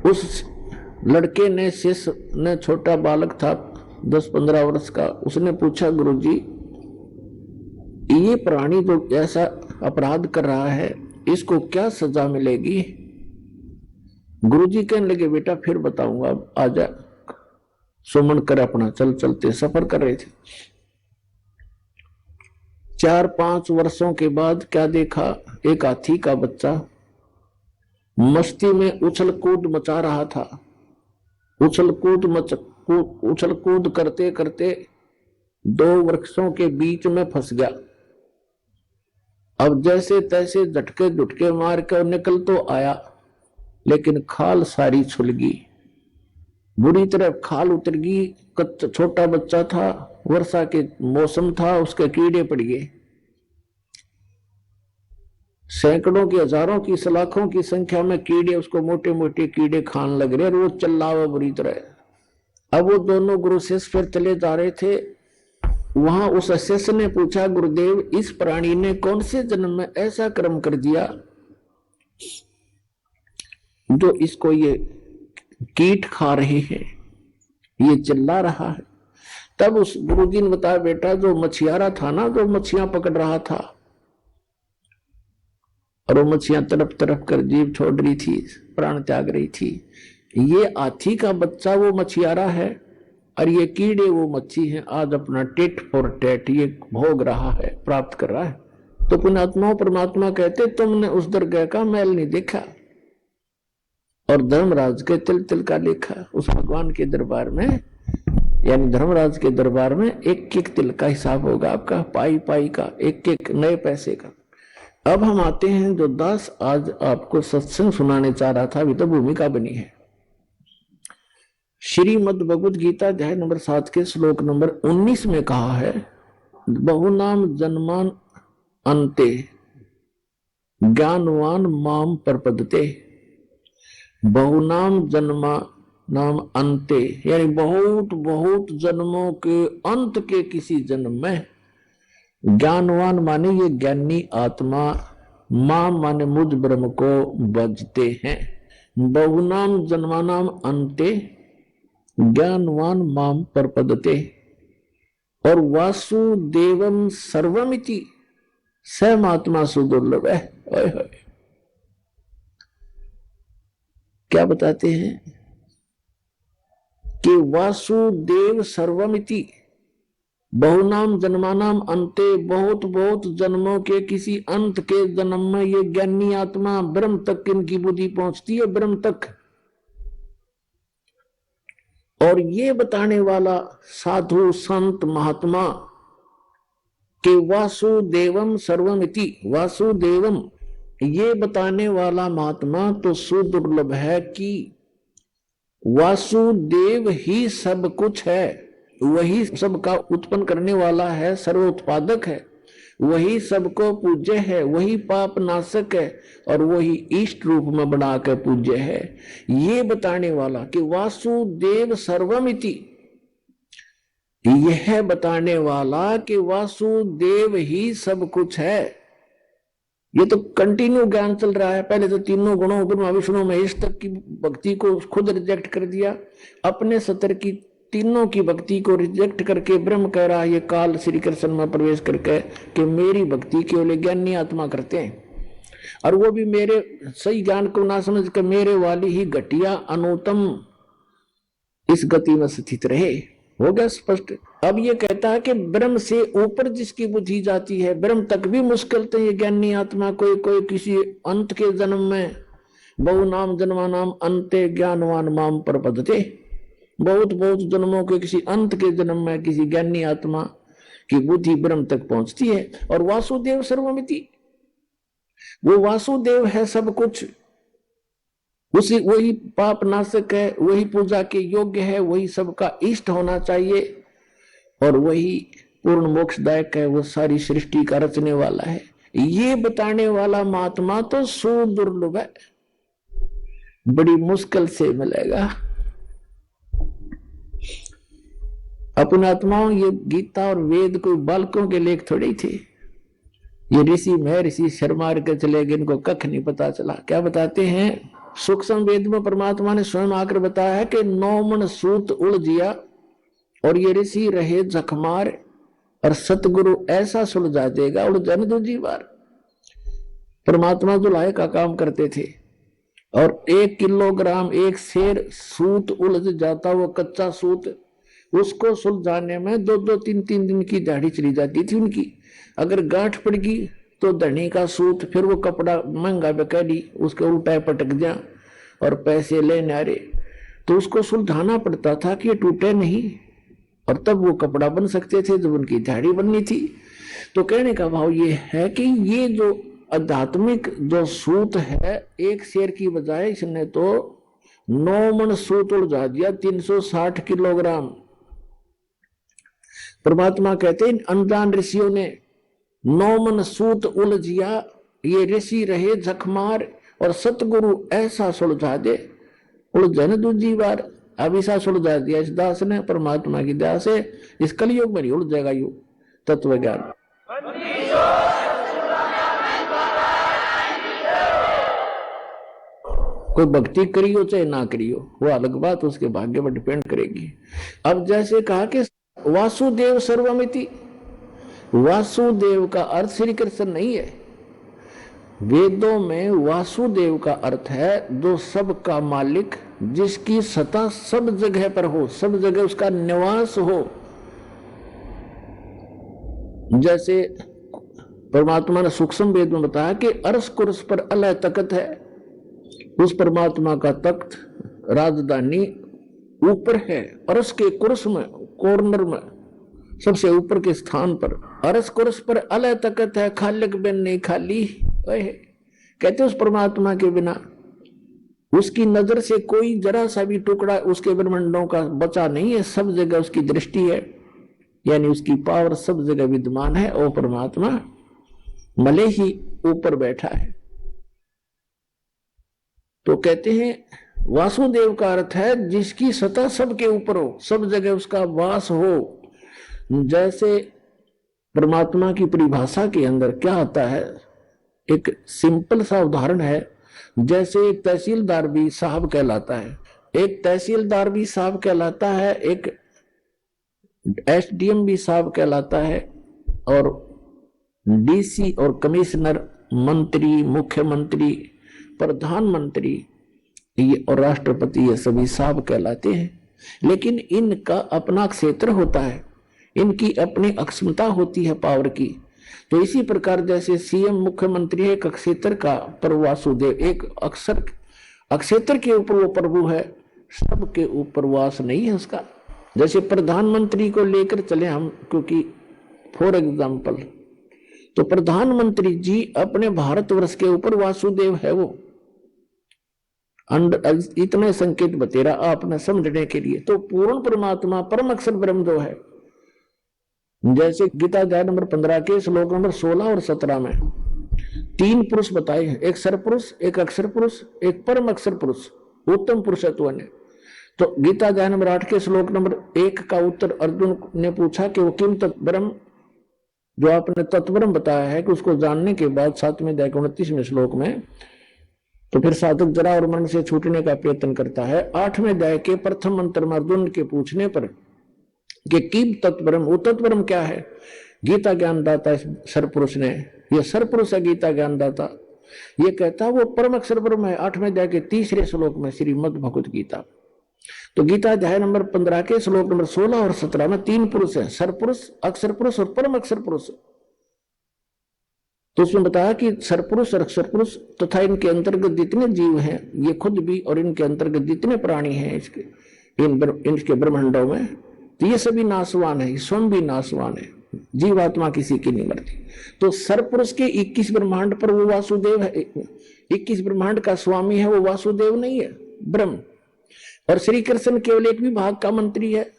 उस लड़के ने, शिष्य ने, छोटा बालक था 10-15 वर्ष का, उसने पूछा गुरुजी ये प्राणी जो ऐसा अपराध कर रहा है इसको क्या सजा मिलेगी। गुरुजी कहने लगे बेटा फिर बताऊंगा, अब आजा सुमन कर अपना। चल चलते सफर कर रहे थे। 4-5 वर्षों के बाद क्या देखा, एक हाथी का बच्चा मस्ती में उछल कूद मचा रहा था। उछल कूद करते करते 2 वृक्षों के बीच में फंस गया। अब जैसे तैसे झटके झुटके मार कर निकल तो आया, लेकिन खाल सारी छुल गई, बुरी तरह खाल उतर गई। छोटा बच्चा था, वर्षा के मौसम था, उसके कीड़े पड़ गए। सैकड़ों की, हजारों की, लाखों की संख्या में कीड़े उसको मोटे मोटे कीड़े खान लग रहे, और वो चिल्लावा बुरी तरह। अब वो दोनों गुरु शिष्य फिर चले जा रहे थे। वहां उस शिष्य ने पूछा गुरुदेव इस प्राणी ने कौन से जन्म में ऐसा कर्म कर दिया जो इसको ये कीट खा रहे हैं, ये चिल्ला रहा है। तब उस गुरुजी ने बताया बेटा जो मछियारा था ना, जो मछियां पकड़ रहा था और वो मछियां तड़प तड़प कर जीव छोड़ रही थी, प्राण त्याग रही थी, ये हाथी का बच्चा वो मछियारा है और ये कीड़े वो मच्छी है। आज अपना टेट फॉर टेट ये भोग रहा है, प्राप्त कर रहा है। तो पुण्यात्माओं परमात्मा कहते तुमने उस दरगाह का मैल नहीं देखा और धर्मराज के तिल तिल का लेखा। उस भगवान के दरबार में, यानी धर्मराज के दरबार में एक एक तिल का हिसाब होगा आपका, पाई पाई का, एक एक नए पैसे का। अब हम आते हैं जो दास आज आपको सत्संग सुनाने चाह रहा था, अभी तो भूमिका बनी है। श्रीमद् भगवद गीता अध्याय नंबर 7 के श्लोक नंबर 19 में कहा है बहुनाम जन्मान अन्ते ज्ञानवान माम प्रपद्यते। बहुनाम जन्मा नाम अंते, यानी बहुत बहुत जन्मों के अंत के किसी जन्म में। ज्ञानवान माने ये ज्ञानी आत्मा, मां माने मुझ ब्रह्म को बजते हैं। बहुनाम जन्मानाम अंते ज्ञानवान माम प्रपद्यते। और वासुदेवम सर्वमिति सहमात्मा सुदुर्लभ है। क्या बताते हैं कि वासुदेव सर्वमिति, बहुनाम जन्मानाम अंते, बहुत बहुत जन्मों के किसी अंत के जन्म में ये ज्ञानी आत्मा ब्रह्म तक इनकी बुद्धि पहुंचती है, ब्रह्म तक। और ये बताने वाला साधु संत महात्मा के वासुदेवम सर्वमिति, वासुदेवम ये बताने वाला महात्मा तो सुदुर्लभ है कि वासुदेव ही सब कुछ है, वही सबका उत्पन्न करने वाला है, सर्व उत्पादक है। वही सबको पूज्य है, वही पाप नाशक है और वही इष्ट रूप में बनाकर पूज्य है। ये बताने वाला कि वासुदेव सर्वमिति, यह बताने वाला कि वासुदेव ही सब कुछ है। ये तो कंटिन्यू ज्ञान चल रहा है। पहले तो तीनों गुणों ब्रह्मा विष्णु महेश तक की भक्ति को खुद रिजेक्ट कर दिया, अपने सतर की तीनों की भक्ति को रिजेक्ट करके ब्रह्म कह रहा है ये काल श्री कृष्ण में प्रवेश करके कि मेरी भक्ति केवल ज्ञानी आत्मा करते हैं, और वो भी मेरे सही ज्ञान को ना समझ कर मेरे वाली ही घटिया अनुत्तम इस गति में स्थित रहे। हो गया स्पष्ट। अब ये कहता है कि ब्रह्म से ऊपर जिसकी बुद्धि जाती है, ब्रह्म तक भी मुश्किल थे ये ज्ञानी आत्मा, कोई कोई किसी अंत के जन्म में बहु नाम जन्मा नाम अंते ज्ञानवान माम पर पदते, बहुत बहुत जन्मों के किसी अंत के जन्म में किसी ज्ञानी आत्मा की बुद्धि ब्रह्म तक पहुंचती है। और वासुदेव सर्वमिति, वो वासुदेव है सब कुछ, उसी वही पाप नाशक है, वही पूजा के योग्य है, वही सबका इष्ट होना चाहिए और वही पूर्ण मोक्षदायक है, वो सारी सृष्टि का रचने वाला है। ये बताने वाला महात्मा तो सुदुर्लभ है, बड़ी मुश्किल से मिलेगा। अपने आत्माओं, ये गीता और वेद कोई बालकों के लेख थोड़े थे। ये ऋषि महर्षि शर्मा के चले गए, इनको कख नहीं पता चला। क्या बताते हैं सूक्ष्म वेद में परमात्मा ने स्वयं आकर बताया है कि 9 मन सूत उलझिया और ये ऋषि रहे जखमार और सतगुरु ऐसा सुलझा देगा उलझन दूजी बार। परमात्मा दुल्हाए का काम करते थे और 1 किलोग्राम एक शेर सूत उलझ जाता, वो कच्चा सूत, उसको सुलझाने में 2-2, 3-3 दिन की दाढ़ी चली जाती थी उनकी। अगर गांठ पड़ गई तो धनी का सूत, फिर वो कपड़ा महंगा बेकारी, उसके उल्टा पटक जा और पैसे लेने आ रहे, तो उसको सुलझाना पड़ता था कि ये टूटे नहीं, और तब वो कपड़ा बन सकते थे जब उनकी दाढ़ी बननी थी। तो कहने का भाव ये है कि ये जो आध्यात्मिक जो सूत है, एक शेर की बजाय इसने तो 9 मन सूत उलझा दिया, 360 किलोग्राम। परमात्मा कहते हैं अनजान ऋषियों ने 9 मन सूत उलझिया, ये ऋषि रहे जखमार और सतगुरु ऐसा सुलझा दे उलझन दूजी बार। अब ऐसा सुलझा दिया इस दास ने परमात्मा की दया से, इस कलयुग में नहीं उलझेगा यू तत्व ज्ञान। कोई भक्ति करियो चाहे ना करियो, वो अलग बात, उसके भाग्य पर डिपेंड करेगी। अब जैसे कहा कि वासुदेव सर्वमिति, वासुदेव का अर्थ श्री कृष्ण नहीं है। वेदों में वासुदेव का अर्थ है जो सबका मालिक, जिसकी सत्ता सब जगह पर हो, सब जगह उसका निवास हो। जैसे परमात्मा ने सूक्ष्म वेद में बताया कि अर्श कुर्स पर अलह तख्त है, उस परमात्मा का तख्त राजधानी ऊपर है, अर्श के कुर्स में कॉर्नर में सबसे ऊपर के स्थान पर अर्श कुर्स पर अलह तख्त है, खालिक बिन नहीं खाली। कहते उस परमात्मा के बिना उसकी नजर से कोई जरा सा भी टुकड़ा उसके ब्रह्मांडों का बचा नहीं है, सब जगह उसकी दृष्टि है, यानी उसकी पावर सब जगह विद्यमान है। और परमात्मा भले ही ऊपर बैठा है। तो कहते हैं वासुदेव का अर्थ है जिसकी सत्ता सबके ऊपर हो, सब जगह उसका वास हो। जैसे परमात्मा की परिभाषा के अंदर क्या आता है, एक सिंपल सा उदाहरण है। जैसे एक तहसीलदार भी साहब कहलाता है, एक तहसीलदार भी साहब कहलाता है, एक एसडीएम भी साहब कहलाता है, और डीसी और कमिश्नर, मंत्री, मुख्यमंत्री, प्रधानमंत्री और राष्ट्रपति, ये सभी साहब कहलाते हैं। लेकिन इनका अपना क्षेत्र होता है, इनकी अपनी अक्षमता होती है पावर की। तो इसी प्रकार जैसे सीएम मुख्यमंत्री है एक क्षेत्र का, पर वासुदेव एक अक्षेत्र के ऊपर वो प्रभु है, सबके ऊपर वास नहीं है उसका। जैसे प्रधानमंत्री को लेकर चले हम, क्योंकि फॉर एग्जाम्पल, तो प्रधानमंत्री जी अपने भारतवर्ष के ऊपर वासुदेव है। वो इतने संकेत बतेरा आपने समझने के लिए। तो पूर्ण परमात्मा परम अक्षर ब्रह्म जो है जैसे गीता अध्याय नंबर 15 के श्लोक नंबर 16 और 17 में 3 पुरुष बताए हैं, एक सरपुरुष, एक अक्षर पुरुष, एक परम अक्षर पुरुष, उत्तम पुरुषत्व ने। तो गीता अध्याय नंबर 8 के श्लोक नंबर 1 का उत्तर अर्जुन ने पूछा कि वो किम तत् ब्रह्म, जो आपने तत्ब्रह्म बताया है कि उसको जानने के बाद 7वें अध्याय के 29वें श्लोक में तो फिर साधक जरा और मरण से छूटने का प्रयत्न करता है। 8वें अध्याय के प्रथम मंत्र में अर्जुन के पूछने पर कि किम तत्ब्रह्म, वो तत्ब्रह्म क्या है, गीता ज्ञानदाता सरपुरुष ने, ये सरपुरुष है गीता ज्ञानदाता, ये कहता वो परम अक्षर ब्रह्म है। 8वें अध्याय के 3रे श्लोक में श्रीमद् भगवत गीता। तो गीता अध्याय नंबर 15 के श्लोक नंबर 16 और 17 में 3 पुरुष है, सरपुरुष, अक्षर पुरुष और परम अक्षर पुरुष। तो उसमें बताया कि सरपुरुष और अक्षर पुरुष तथा इनके अंतर्गत जितने जीव हैं, ये खुद भी और इनके अंतर्गत जितने प्राणी हैं इनके ब्रह्मांडों में, तो ये सभी नाशवान है, स्वयं भी नाशवान है, जीवात्मा किसी की नहीं मरती। तो सरपुरुष के 21 ब्रह्मांड पर वो वासुदेव है, 21 ब्रह्मांड का स्वामी है, वो वासुदेव नहीं है, ब्रह्म। और श्री कृष्ण केवल एक विभाग का मंत्री है,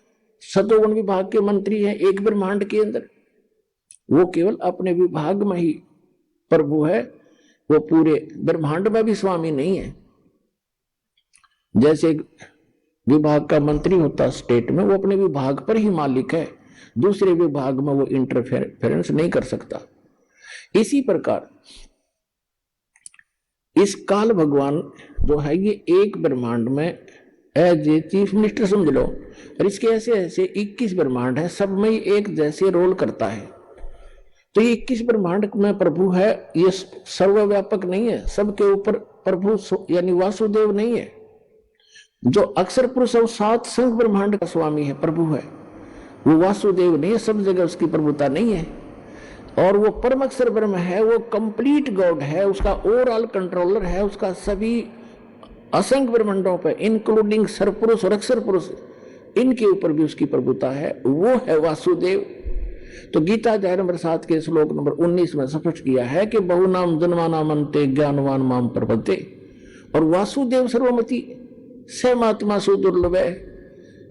सतोगुण विभाग के मंत्री है एक ब्रह्मांड के अंदर, वो केवल अपने विभाग में ही प्रभु है, वो पूरे ब्रह्मांड में भी स्वामी नहीं है। जैसे विभाग का मंत्री होता स्टेट में, वो अपने विभाग पर ही मालिक है, दूसरे विभाग में वो इंटरफेरेंस नहीं कर सकता। इसी प्रकार इस काल भगवान जो है ये एक ब्रह्मांड में एज ए चीफ मिनिस्टर समझ लो, और इसके ऐसे ऐसे 21 ब्रह्मांड है, सब में एक जैसे रोल करता है। तो ये 21 ब्रह्मांड में प्रभु है, ये सर्वव्यापक नहीं है, सबके ऊपर प्रभु यानी वासुदेव नहीं है। जो अक्षर पुरुष है 7 संघ ब्रह्मांड का स्वामी है, प्रभु है, वो वासुदेव नहीं है, सब जगह उसकी प्रभुता नहीं है। और वो परम अक्षर ब्रह्म है, वो कंप्लीट गॉड है, उसका ओवरऑल कंट्रोलर है, उसका सभी असंख्य ब्रह्मांडों पे इंक्लूडिंग सरपुरुष और अक्षर पुरुष, इनके ऊपर भी उसकी प्रभुता है, वो है वासुदेव। तो गीता अध्याय नंबर 7 के श्लोक नंबर 19 में स्पष्ट किया है कि बहुनाम जन्मानाम अन्ते ज्ञानवान माम प्रपद्ये, और वासुदेव सर्वमति सहमात्मा सुदुर्लभ है,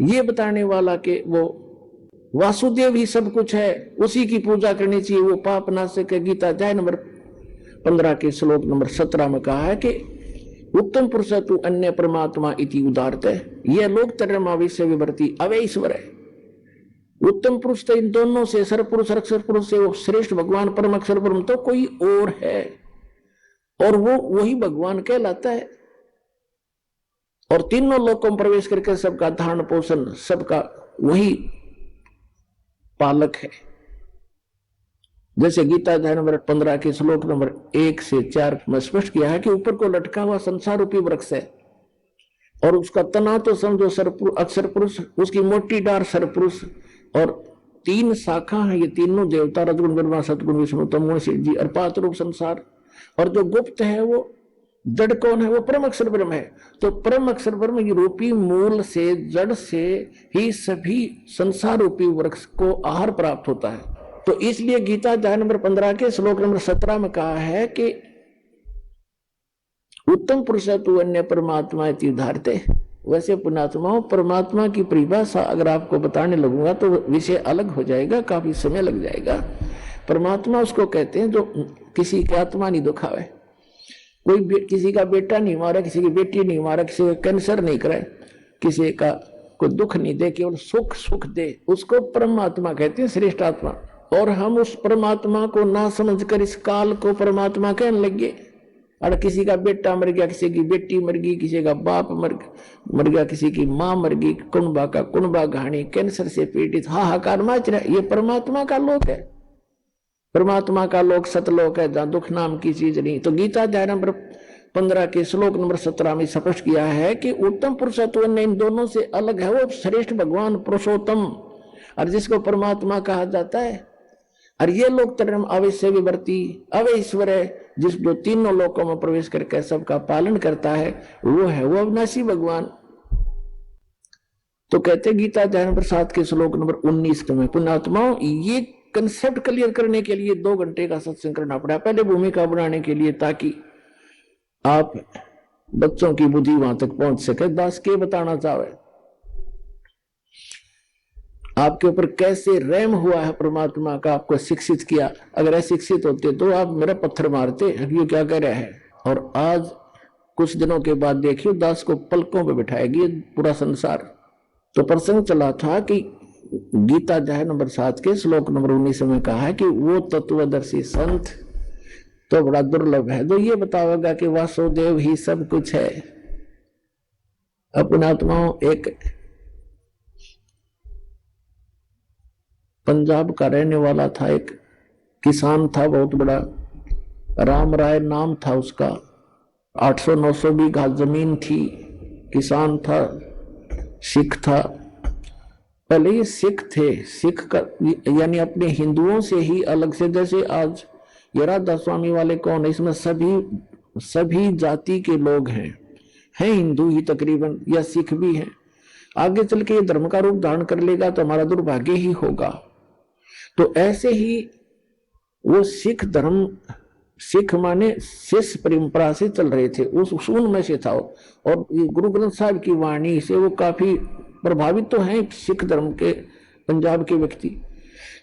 ये बताने वाला के वो वासुदेव ही सब कुछ है, उसी की पूजा करनी चाहिए, वो पाप नाशक है। गीता अध्याय नंबर 15 के श्लोक नंबर 17 में कहा है कि उत्तम पुरुष तु अन्य परमात्मा इति उदारत है, यह लोक तरमाविश्य विवर्ती अवैश्वर है। उत्तम पुरुष तो इन दोनों से, सरपुरुष और अक्षर पुरुष से वो श्रेष्ठ भगवान परम अक्षर ब्रह्म तो कोई और है, और वो वही भगवान कहलाता है, और तीनों लोकों में प्रवेश करके सबका धारण पोषण, सबका वही पालक है। जैसे गीता अध्याय नंबर 15 के श्लोक नंबर 1 से 4 में स्पष्ट किया है कि ऊपर को लटका हुआ संसार रूपी वृक्ष है, और उसका तना तो समझो अक्षर पुरुष, उसकी मोटी डार सरपुरुष, और 3 शाखा है, ये तीनों देवता रजगुण ब्रह्मा सतगुण विष्णु तमोगुण शिव जी, और 5 रूप संसार, और जो गुप्त है वो जड़ कौन है, वो परम अक्षर ब्रह्म है। तो परम अक्षर ब्रह्म रूपी मूल से, जड़ से ही सभी संसार रूपी वृक्ष को आहार प्राप्त होता है। तो इसलिए गीता अध्याय नंबर 15 के श्लोक नंबर 17 में कहा है कि उत्तम पुरुष तु अन्य परमात्मा इति उदारते। वैसे पुण्यात्माओं, परमात्मा की परिभाषा अगर आपको बताने लगूंगा तो विषय अलग हो जाएगा, काफी समय लग जाएगा। परमात्मा उसको कहते हैं जो किसी की आत्मा नहीं दुखावे, कोई किसी का बेटा नहीं मारा, किसी की बेटी नहीं मारा, किसी का कैंसर नहीं करे, किसी का कोई दुख नहीं दे, केवल सुख सुख दे, उसको परमात्मा कहते हैं, श्रेष्ठ आत्मा। और हम उस परमात्मा को ना समझकर इस काल को परमात्मा कहने लगे। और किसी का बेटा मर गया, किसी की बेटी मर गई, किसी का बाप मर गया, किसी की माँ मर गई, कुनबा का कुनबा घाणी, कैंसर से पीड़ित, हाहाकार मच रहा है। ये परमात्मा का लोक है, परमात्मा का लोक सतलोक है, जहां दुख नाम की चीज नहीं। तो गीता अध्याय नंबर 15 के श्लोक नंबर 17 में स्पष्ट किया है कि उत्तम पुरुषत्व इन दोनों से अलग है, वो श्रेष्ठ भगवान पुरुषोत्तम, और जिसको परमात्मा कहा जाता है। और ये लोक तरम अवश्य विवर्ती अवैश्वर है, जिस जो तीनों लोकों में प्रवेश करके सबका पालन करता है, वो है वो अविनाशी भगवान। तो कहते गीता अध्याय नंबर 7 के श्लोक नंबर 19 में, पुण्यात्माओं, ये कंसेप्ट क्लियर करने के लिए 2 घंटे का सत्संग करना पड़ा, पहले भूमिका बनाने के लिए, ताकि आप बच्चों की बुद्धि वहां तक पहुंच सके। दास के बताना चाहे आपके ऊपर कैसे रहम हुआ है परमात्मा का, आपको शिक्षित किया। अगर अशिक्षित होते तो आप मेरा पत्थर मारते, ये क्या कह रहा है। और आज कुछ दिनों के बाद देखिए दास को पलकों पे बिठाएगी पूरा संसार। तो प्रसंग चला था कि गीता अध्याय नंबर 7 के श्लोक नंबर 19 में कहा है कि वो तत्वदर्शी संत तो बड़ा दुर्लभ है जो ये बतावेगा कि वासुदेव ही सब कुछ है। अपने आत्माओं, एक पंजाब का रहने वाला था, एक किसान था बहुत बड़ा, राम राय नाम था उसका। 800-900 बीघा जमीन थी, किसान था, सिख था। पहले ये सिख थे, सिख का यानी अपने हिंदुओं से ही अलग से। जैसे आज ये राधा स्वामी वाले कौन है, इसमें सभी जाति के लोग हैं हिंदू ही तकरीबन, या सिख भी हैं। आगे चल के ये धर्म का रूप धारण कर लेगा तो हमारा दुर्भाग्य ही होगा। तो ऐसे ही वो सिख धर्म, सिख माने शिष्य परंपरा से चल रहे थे, उस उनमें से था। और गुरु ग्रंथ साहिब की वाणी से वो काफी प्रभावित तो हैं सिख धर्म के पंजाब के व्यक्ति।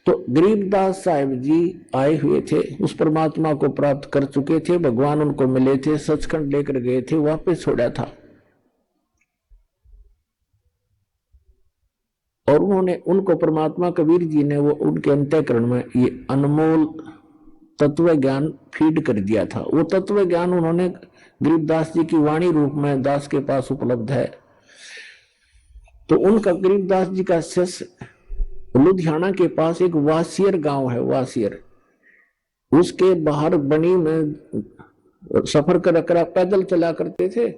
तो गरीबदास साहिब जी आए हुए थे, उस परमात्मा को प्राप्त कर चुके थे, भगवान उनको मिले थे, सचखंड लेकर गए थे, वापस छोड़ा था। और उनको परमात्मा कबीर जी ने वो उनके अंतःकरण में ये अनमोल तत्व ज्ञान फीड कर दिया था। वो तत्व ज्ञान उन्होंने गरीबदास जी की वाणी रूप में दास के पास उपलब्ध है। तो उनका गरीबदास जी का शिष्य लुधियाना के पास एक वासियर गांव है, वासियर, उसके बाहर बनी में सफर कर पैदल चला करते थे।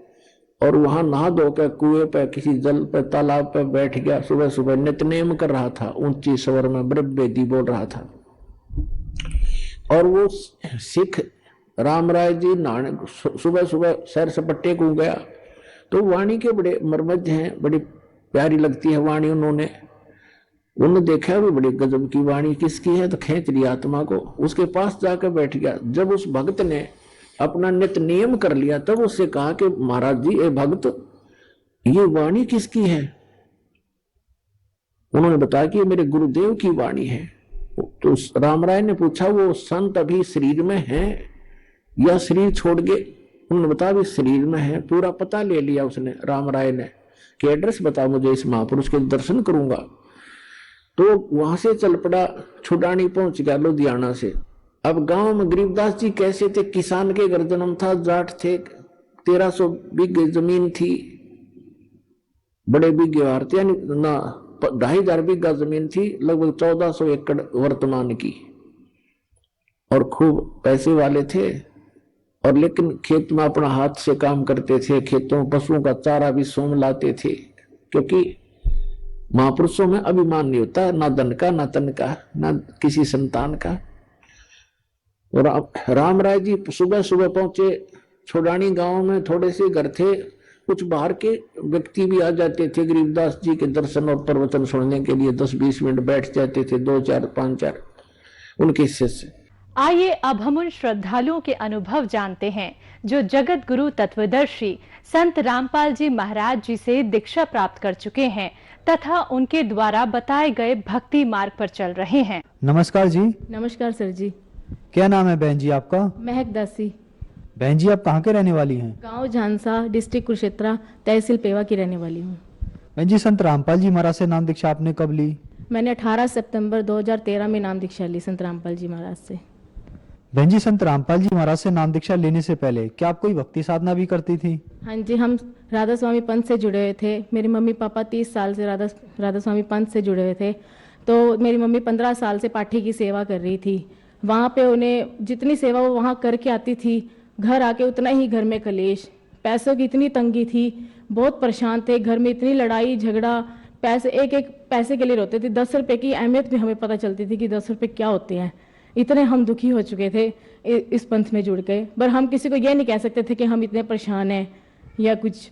और वहां नहा धोकर कुएं पे, किसी जल पे, तालाब पे बैठ गया। सुबह सुबह नित्यनेम कर रहा था, ऊंची स्वर में ब्रह्मवेदी बोल रहा था। और वो सिख राम राय जी नहाने सुबह सुबह सैर सपट्टे को गया। तो वाणी के बड़े मर्मज हैं, बड़ी प्यारी लगती है वाणी। उन्होंने देखा भी बड़ी गजब की वाणी किसकी है, तो खींच लिया आत्मा को, उसके पास जाकर बैठ गया। जब उस भक्त ने अपना नित्य नियम कर लिया तब उससे कहा कि महाराज जी, ए भक्त, ये वाणी किसकी है। उन्होंने बताया कि ये मेरे गुरुदेव की वाणी है। तो राम राय ने पूछा, वो संत अभी शरीर में है या शरीर छोड़ गए। उन्होंने बताया भी शरीर में है। पूरा पता ले लिया उसने, राम राय ने, कि एड्रेस बता मुझे, इस महापुरुष के दर्शन करूंगा। तो वहां से चल पड़ा, छुडानी पहुंच गया लुधियाना से। अब गांव में गरीबदास जी कैसे थे, किसान के घर जन्म था, जाट थे, 1300 बीघे जमीन थी, बड़े बीघे हार थे, यानी ना 2500 बीघा जमीन थी, लगभग 1400 एकड़ वर्तमान की। और खूब पैसे वाले थे। और लेकिन खेत में अपना हाथ से काम करते थे, खेतों पशुओं का चारा भी सोम लाते थे, क्योंकि महापुरुषों में अभिमान नहीं होता, ना धन का, ना तन का, ना किसी संतान का। और राम राय जी सुबह सुबह पहुंचे छोड़ानी गांव में। थोड़े से घर थे, कुछ बाहर के व्यक्ति भी आ जाते थे गरीबदास जी के दर्शन और प्रवचन सुनने के लिए। 10-20 मिनट बैठ जाते थे, 2-4, 5-4 उनके शिष्य। आइए अब हम उन श्रद्धालुओं के अनुभव जानते हैं जो जगत गुरु तत्वदर्शी संत रामपाल जी महाराज जी से दीक्षा प्राप्त कर चुके हैं तथा उनके द्वारा बताए गए भक्ति मार्ग पर चल रहे हैं। नमस्कार जी। नमस्कार सर जी। क्या नाम है बहन जी आपका? महक दासी। बहन जी आप कहाँ के रहने वाली हैं? गांव झांसा, डिस्ट्रिक्ट कुरुक्षेत्र, तहसील पेवा की रहने वाली हूँ। बहन जी, संत रामपाल जी महाराज से नाम दीक्षा आपने कब ली? मैंने 18 सितंबर 2013 में नाम दीक्षा ली संत रामपाल जी महाराज से। बहन जी, संत रामपाल जी महाराज से नाम दीक्षा लेने से पहले क्या आप कोई भक्ति साधना भी करती थी? हाँ जी, हम राधा स्वामी पंथ से जुड़े हुए थे। मेरे मम्मी पापा 30 साल से राधा स्वामी पंथ से जुड़े हुए थे। तो मेरी मम्मी 15 साल से पाठी की सेवा कर रही थी। वहाँ पे उन्हें जितनी सेवा वो वहाँ करके आती थी, घर आके उतना ही घर में कलेश, पैसों की इतनी तंगी थी, बहुत परेशान थे, घर में इतनी लड़ाई झगड़ा, पैसे एक एक पैसे के लिए रोते थे। 10 रुपए की अहमियत भी हमें पता चलती थी कि 10 रुपए क्या होते हैं। इतने हम दुखी हो चुके थे इस पंथ में जुड़ के। पर हम किसी को ये नहीं कह सकते थे कि हम इतने परेशान हैं या कुछ,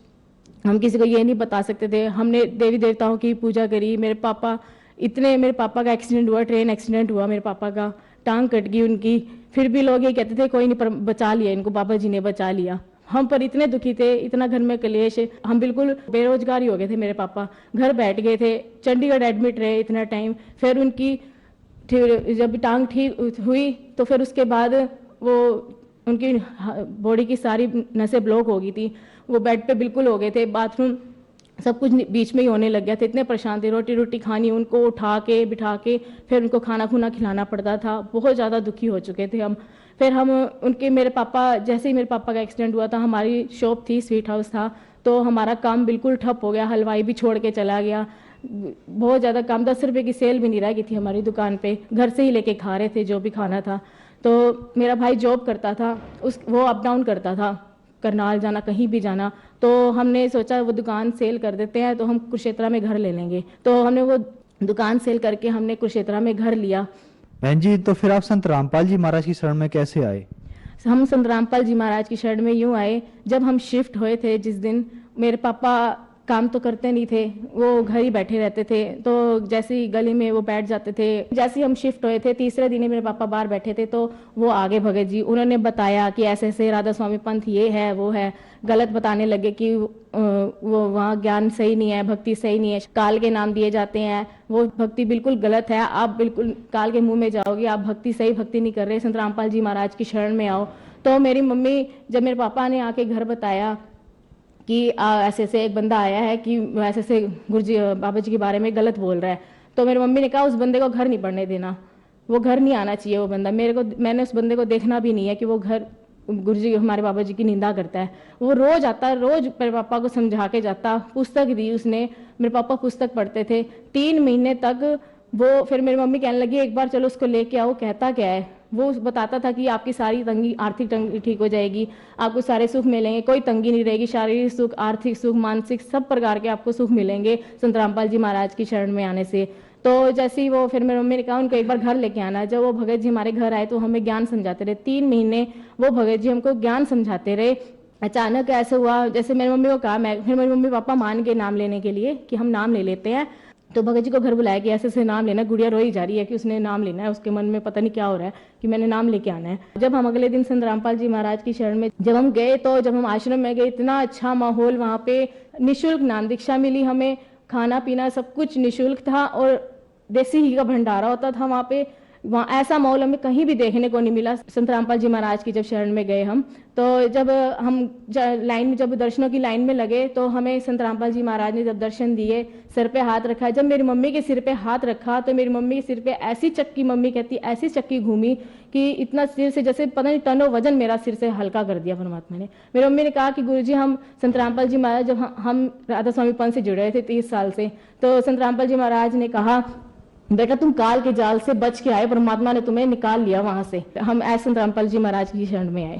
हम किसी को ये नहीं बता सकते थे। हमने देवी देवताओं की पूजा करी। मेरे पापा का एक्सीडेंट हुआ, ट्रेन एक्सीडेंट हुआ, मेरे पापा का टांग कट गई उनकी। फिर भी लोग ये कहते थे कोई नहीं, बचा लिया इनको, बाबा जी ने बचा लिया। हम पर इतने दुखी थे, इतना घर में कलेश, हम बिल्कुल बेरोजगार ही हो गए थे। मेरे पापा घर बैठ गए थे, चंडीगढ़ एडमिट रहे इतना टाइम। फिर उनकी जब टांग ठीक हुई तो फिर उसके बाद वो उनकी बॉडी की सारी नसें ब्लॉक हो गई थी, वो बेड पे बिल्कुल हो गए थे, बाथरूम सब कुछ बीच में ही होने लग गया था। इतने परेशान थे, रोटी रोटी खानी उनको उठा के बिठा के फिर उनको खाना खुना खिलाना पड़ता था। बहुत ज़्यादा दुखी हो चुके थे हम। फिर हम उनके मेरे पापा जैसे ही मेरे पापा का एक्सीडेंट हुआ था, हमारी शॉप थी, स्वीट हाउस था, तो हमारा काम बिल्कुल ठप हो गया। हलवाई भी छोड़ के चला गया, बहुत ज़्यादा काम, 10 रुपये की सेल भी नहीं रह गई थी हमारी दुकान पे। घर से ही लेके खा रहे थे जो भी खाना था। तो मेरा भाई जॉब करता था, वो अप डाउन करता था, करनाल जाना कहीं भी जाना। तो हमने सोचा वो दुकान सेल कर देते हैं तो हम कुरुक्षेत्रा में घर ले लेंगे। तो हमने वो दुकान सेल करके हमने कुरुक्षेत्रा में घर लिया। बहन जी, तो फिर आप संत रामपाल जी महाराज की शरण में कैसे आए? हम संत रामपाल जी महाराज की शरण में यूं आए, जब हम शिफ्ट हुए थे जिस दिन, मेरे पापा काम तो करते नहीं थे, वो घर ही बैठे रहते थे। तो जैसे ही गली में वो बैठ जाते थे, जैसे ही हम शिफ्ट हुए थे तीसरे दिन ही मेरे पापा बाहर बैठे थे, तो वो आगे भगत जी, उन्होंने बताया कि ऐसे ऐसे राधा स्वामी पंथ ये है वो है, गलत बताने लगे कि वो वहाँ ज्ञान सही नहीं है, भक्ति सही नहीं है, काल के नाम दिए जाते हैं, वो भक्ति बिल्कुल गलत है, आप बिल्कुल काल के मुंह में जाओगे, आप भक्ति सही भक्ति नहीं कर रहे, संत रामपाल जी महाराज की शरण में आओ। तो मेरी मम्मी, जब मेरे पापा ने आके घर बताया कि ऐसे ऐसे एक बंदा आया है कि ऐसे ऐसे गुरुजी बाबा जी के बारे में गलत बोल रहा है, तो मेरी मम्मी ने कहा उस बंदे को घर नहीं पड़ने देना, वो घर नहीं आना चाहिए वो बंदा। मैंने उस बंदे को देखना भी नहीं है कि वो घर गुरुजी हमारे बाबा जी की निंदा करता है। वो रोज आता, रोज मेरे पापा को समझा के जाता, पुस्तक दी उसने, मेरे पापा पुस्तक पढ़ते थे 3 महीने तक। वो फिर मेरी मम्मी कहने लगी एक बार चलो उसको लेके आओ, कहता क्या है। वो बताता था कि आपकी सारी तंगी, आर्थिक तंगी ठीक हो जाएगी, आपको सारे सुख मिलेंगे, कोई तंगी नहीं रहेगी, शारीरिक सुख, आर्थिक सुख, मानसिक सब प्रकार के आपको सुख मिलेंगे संत रामपाल जी महाराज की शरण में आने से। तो जैसे ही वो, फिर मेरी मम्मी ने कहा उनको एक बार घर लेके आना। जब वो भगत जी हमारे घर आए तो हमें ज्ञान समझाते रहे 3 महीने, वो भगत जी हमको ज्ञान समझाते रहे। अचानक ऐसे हुआ, जैसे मेरी मम्मी को कहा, फिर मेरी मम्मी पापा मान गए नाम लेने के लिए कि हम नाम ले लेते हैं। तो भगत जी को घर बुलाया कि ऐसे ऐसे नाम लेना, गुड़िया रोई जा रही है कि उसने नाम लेना है, उसके मन में पता नहीं क्या हो रहा है कि मैंने नाम लेके आना है। जब हम अगले दिन संत रामपाल जी महाराज की शरण में जब हम गए, तो जब हम आश्रम में गए, इतना अच्छा माहौल, वहाँ पे निःशुल्क नाम दीक्षा मिली हमें, खाना पीना सब कुछ निःशुल्क था, और देसी घी का भंडारा होता था वहाँ पे। वहाँ ऐसा माहौल हमें कहीं भी देखने को नहीं मिला। संत रामपाल जी महाराज की जब शरण में गए हम, तो जब हम लाइन में, जब दर्शनों की लाइन में लगे, तो हमें संत रामपाल जी महाराज ने जब दर्शन दिए, सिर पे हाथ रखा। जब मेरी मम्मी के सिर पे हाथ रखा तो मेरी मम्मी के सिर पे ऐसी चक्की, मम्मी कहती ऐसी चक्की घूमी कि इतना सिर से जैसे पता नहीं टनों वजन मेरा सिर से हल्का कर दिया परमात्मा ने। मेरी मम्मी ने कहा कि गुरुजी, हम संत रामपाल जी महाराज, जब हम राधा स्वामी पंथ से जुड़े थे 30 साल से, तो संत रामपाल जी महाराज ने कहा बेटा तुम काल के जाल से बच के आए, परमात्मा ने तुम्हें निकाल लिया वहां से। हम ऐसे संत रामपाल जी महाराज की शरण में आए।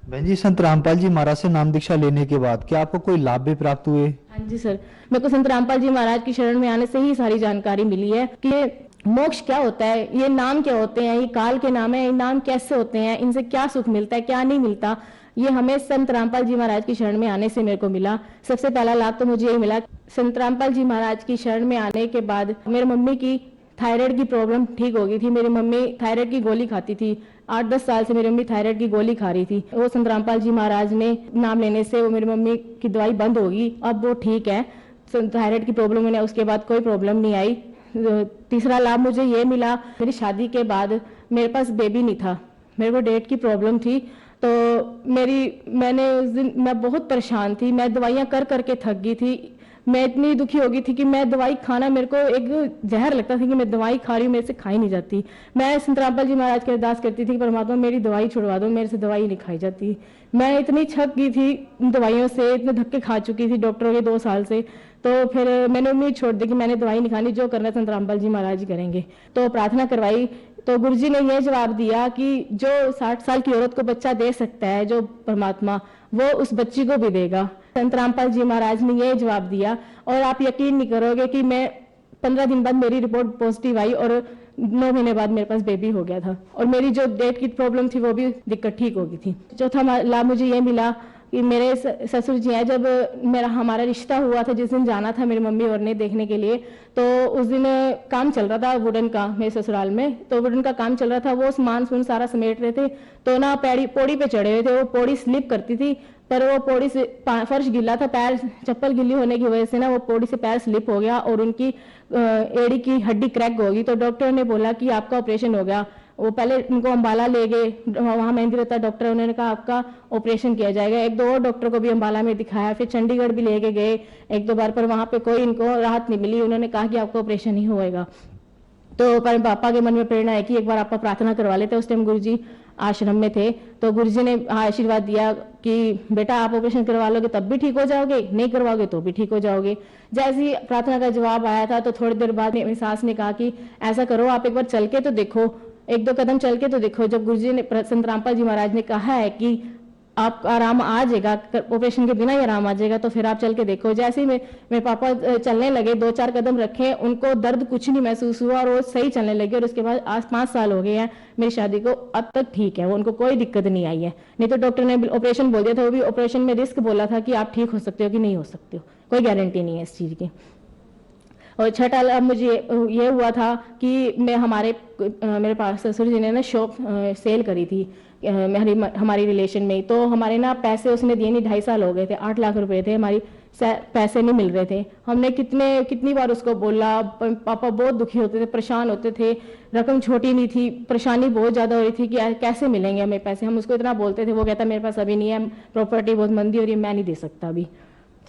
बहन जी, संत रामपाल जी महाराज से नाम दीक्षा लेने के बाद क्या आपको कोई लाभ भी प्राप्त हुए? हाँ जी सर, मेरे को संत रामपाल जी महाराज की शरण में आने से ही सारी जानकारी मिली है कि मोक्ष क्या होता है, ये नाम क्या होते हैं, ये काल के नाम है, ये नाम कैसे होते हैं, इनसे क्या सुख मिलता है, क्या नहीं मिलता। ये हमें संत रामपाल जी महाराज की शरण में आने से मेरे को मिला। सबसे पहला लाभ तो मुझे यही मिला, संत रामपाल जी महाराज की शरण में आने के बाद मेरी मम्मी की थायराइड की प्रॉब्लम ठीक हो गई थी। मेरी मम्मी थायराइड की गोली खाती थी, 8-10 साल से मेरी मम्मी थायराइड की गोली खा रही थी। वो संत रामपाल जी महाराज ने नाम लेने से वो मेरी मम्मी की दवाई बंद होगी, अब वो ठीक है, थायराइड की प्रॉब्लम में उसके बाद कोई प्रॉब्लम नहीं आई। तीसरा लाभ मुझे ये मिला, मेरी शादी के बाद मेरे पास बेबी नहीं था, मेरे को डेट की प्रॉब्लम थी। तो मैंने उस दिन, मैं बहुत परेशान थी, मैं दवाइयाँ कर करके थक गई थी, मैं इतनी दुखी हो गई थी कि मैं दवाई खाना, मेरे को एक जहर लगता था कि मैं दवाई खा रही हूँ, मेरे से खाई नहीं जाती। मैं संत रामपाल जी महाराज की अरदास करती थी कि परमात्मा मेरी दवाई छुड़वा दो, मेरे से दवाई नहीं खाई जाती। मैं इतनी थक गई थी दवाइयों से, इतने धक्के खा चुकी थी डॉक्टरों के 2 साल से। तो फिर मैंने उम्मीद छोड़ दी कि मैंने दवाई नहीं खानी, जो करना संत रामपाल जी महाराज जी करेंगे। तो प्रार्थना करवाई, तो गुरुजी ने यह जवाब दिया कि जो 60 साल की औरत को बच्चा दे सकता है जो परमात्मा, वो उस बच्ची को भी देगा। संत रामपाल जी महाराज ने यह जवाब दिया, और आप यकीन नहीं करोगे कि मैं 15 दिन बाद मेरी रिपोर्ट पॉजिटिव आई और 9 महीने बाद मेरे पास बेबी हो गया था, और मेरी जो डेट की प्रॉब्लम थी वो भी दिक्कत ठीक हो गई थी। चौथा लाभ मुझे ये मिला, कि मेरे ससुर जी हैं, जब मेरा हमारा रिश्ता हुआ था, जिस दिन जाना था मेरी मम्मी और ने देखने के लिए, तो उस दिन काम चल रहा था वुडन का मेरे ससुराल में, तो वुडन का काम चल रहा था, वो सामान सारा समेट रहे थे, तो ना पौड़ी पे चढ़े हुए थे, वो पौड़ी स्लिप करती थी, पर वो पौड़ी से फर्श गिला था, पैर चप्पल गिली होने की वजह से ना वो पौड़ी से पैर स्लिप हो गया और उनकी एड़ी की हड्डी क्रैक होगी। तो डॉक्टर ने बोला कि आपका ऑपरेशन हो गया। वो पहले उनको अम्बाला ले गए, वहां मेहंदी रहता डॉक्टर, उन्होंने कहा आपका ऑपरेशन किया जाएगा। एक दो और डॉक्टर को भी अम्बाला में दिखाया, फिर चंडीगढ़ भी लेके गए एक दो बार, पर वहां पे कोई इनको राहत नहीं मिली। उन्होंने कहा कि आपका ऑपरेशन ही होएगा। तो पर पापा के मन में प्रेरणा है कि एक बार आप प्रार्थना करवा लेते। उस टाइम गुरुजी आश्रम में थे, तो गुरुजी ने आशीर्वाद दिया कि बेटा आप ऑपरेशन करवा लोगे तब भी ठीक हो जाओगे, नहीं करवाओगे तो भी ठीक हो जाओगे। जैसे ही प्रार्थना का जवाब आया था, तो थोड़ी देर बाद मेरी सास ने कहा कि ऐसा करो, आप एक बार चल के तो देखो, एक दो कदम चल के तो देखो। जब गुरुजी ने, संत रामपाल जी महाराज ने कहा है कि आपका आराम आ जाएगा, ऑपरेशन के बिना ही आराम आ जाएगा, तो फिर आप चल के देखो। जैसे ही मेरे पापा चलने लगे, 2-4 कदम रखे, उनको दर्द कुछ नहीं महसूस हुआ और वो सही चलने लगे। और उसके बाद आज 5 साल हो गए हैं मेरी शादी को, अब तक ठीक है वो, उनको कोई दिक्कत नहीं आई है। नहीं तो डॉक्टर ने ऑपरेशन बोल दिया था, वो भी ऑपरेशन में रिस्क बोला था कि आप ठीक हो सकते हो कि नहीं हो सकते हो, कोई गारंटी नहीं है इस चीज की। और छठा लाभ मुझे ये हुआ था कि मैं मेरे पास ससुर जी ने ना शॉप सेल करी थी हमारी रिलेशन में। तो हमारे ना पैसे उसने दिए नहीं, 2.5 साल हो गए थे, 8 लाख रुपए थे हमारी, पैसे नहीं मिल रहे थे। हमने कितनी बार उसको बोला, पापा बहुत दुखी होते थे, परेशान होते थे, रकम छोटी नहीं थी, परेशानी बहुत ज्यादा हो रही थी कि कैसे मिलेंगे हमें पैसे। हम उसको इतना बोलते थे, वो कहता मेरे पास अभी नहीं है, प्रॉपर्टी बहुत मंदी हो रही है, मैं नहीं दे सकता अभी।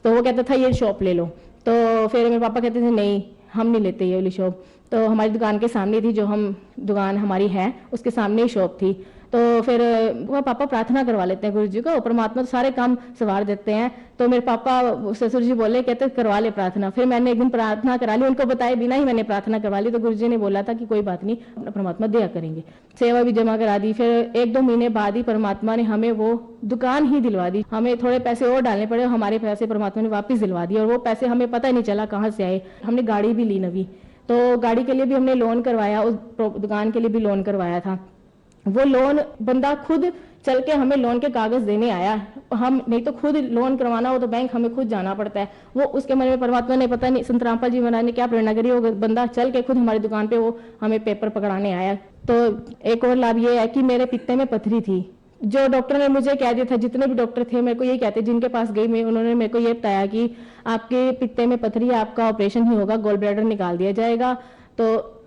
तो वो कहता था ये शॉप ले लो। तो फिर मेरे पापा कहते थे नहीं हम नहीं लेते ये वाली शॉप। तो हमारी दुकान के सामने थी, जो दुकान हमारी है उसके सामने ही शॉप थी। तो फिर वो पापा प्रार्थना करवा लेते हैं गुरु जी को, परमात्मा तो सारे काम सवार देते हैं। तो मेरे पापा ससुर जी बोले, कहते करवा ले प्रार्थना। फिर मैंने एक दिन प्रार्थना करा ली, उनको बताए बिना ही मैंने प्रार्थना करवा ली। तो गुरु जी ने बोला था कि कोई बात नहीं, परमात्मा दया करेंगे। सेवा भी जमा करा दी। फिर 1-2 महीने बाद ही परमात्मा ने हमें वो दुकान ही दिलवा दी। हमें थोड़े पैसे और डालने पड़े, हमारे पैसे परमात्मा ने वापिस दिलवा दिए। और वो पैसे हमें पता ही नहीं चला कहाँ से आए। हमने गाड़ी भी ली नवी, तो गाड़ी के लिए भी हमने लोन करवाया, उस दुकान के लिए भी लोन करवाया था। वो लोन बंदा खुद चल के हमें लोन के कागज देने आया, हम नहीं तो खुद लोन करवाना हो तो बैंक हमें खुद जाना पड़ता है। वो उसके मन में परमात्मा ने पता नहीं संत रामपाल जी महाराज ने क्या प्रेरणा करी, वो बंदा चल के खुद हमारी दुकान पे वो हमें पेपर पकड़ाने आया। तो एक और लाभ ये है कि मेरे पित्ते में पथरी थी, जो डॉक्टर ने मुझे कह दिया था, जितने भी डॉक्टर थे मेरे को यही कहते, जिनके पास गई मैं, उन्होंने मेरे को ये बताया कि आपके पित्ते में पथरी है, आपका ऑपरेशन ही होगा, गॉल ब्लैडर निकाल दिया जाएगा, तो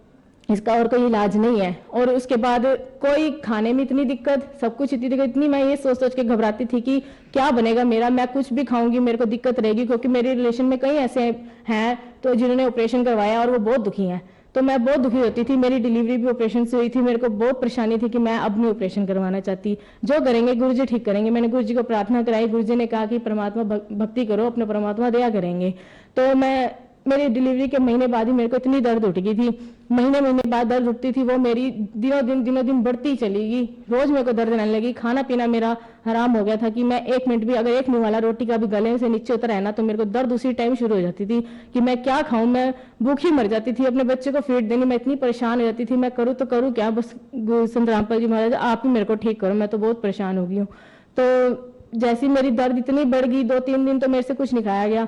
इसका और कोई इलाज नहीं है। और उसके बाद कोई खाने में इतनी दिक्कत, सब कुछ इतनी दिक्कत, इतनी मैं ये सोच के घबराती थी कि क्या बनेगा मेरा, मैं कुछ भी खाऊंगी मेरे को दिक्कत रहेगी। क्योंकि मेरे रिलेशन में कई ऐसे हैं तो जिन्होंने ऑपरेशन करवाया और वो बहुत दुखी हैं, तो मैं बहुत दुखी होती थी। मेरी डिलीवरी भी ऑपरेशन से हुई थी, मेरे को बहुत परेशानी थी कि मैं अब नहीं ऑपरेशन करवाना चाहती, जो करेंगे गुरु जी ठीक करेंगे। मैंने गुरु जी को प्रार्थना कराई, गुरु जी ने कहा कि परमात्मा भक्ति करो, अपने परमात्मा दया करेंगे। तो मेरी डिलीवरी के महीने बाद ही मेरे को इतनी दर्द उठ गई थी, महीने बाद दर्द उठती थी, वो मेरी दिनों दिन बढ़ती चली गई। रोज मेरे को दर्द रहने लगी, खाना पीना मेरा हराम हो गया था कि मैं 1 मिनट भी, अगर 1 निवाला रोटी का भी गले से नीचे उतर है ना, तो मेरे को दर्द उसी टाइम शुरू हो जाती थी कि मैं क्या खाऊं, मैं भूखी मर जाती थी। अपने बच्चे को फीड देनी, मैं इतनी परेशान हो जाती थी, मैं करूँ तो करूँ क्या। बस संत रामपाल जी महाराज आप ही मेरे को ठीक करो, मैं तो बहुत परेशान हो गई हूँ। तो जैसी मेरी दर्द इतनी बढ़ गई, 2-3 दिन तो मेरे से कुछ नहीं खाया गया।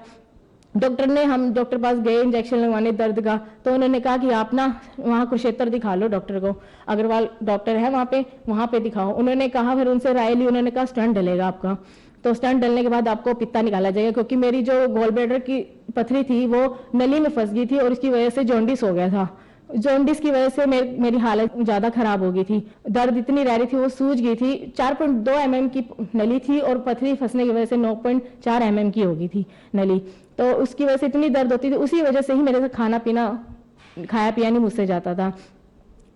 हम डॉक्टर पास गए इंजेक्शन लगवाने दर्द का, तो उन्होंने कहा कि आप ना वहाँ कुरुक्षेत्र दिखा लो डॉक्टर को, अग्रवाल डॉक्टर है वहाँ पे दिखाओ। उन्होंने कहा, फिर उनसे राय ली, उन्होंने कहा स्टंट डलेगा आपका। तो स्टंट डलने के बाद आपको पित्ता निकाला जाएगा, क्योंकि मेरी जो गॉल ब्लैडर की पथरी थी वो नली में फंस गई थी और इसकी वजह से जॉन्डिस हो गया था। जॉन्डिस की वजह से मेरी हालत ज्यादा खराब हो गई थी, दर्द इतनी रह रही थी, वो सूज गई थी। 4.2 mm की नली थी और पथरी फंसने की वजह से 9.4 mm की हो गई थी नली, तो उसकी वजह से इतनी दर्द होती थी। उसी वजह से ही मेरे से खाया पिया नहीं मुझसे जाता था।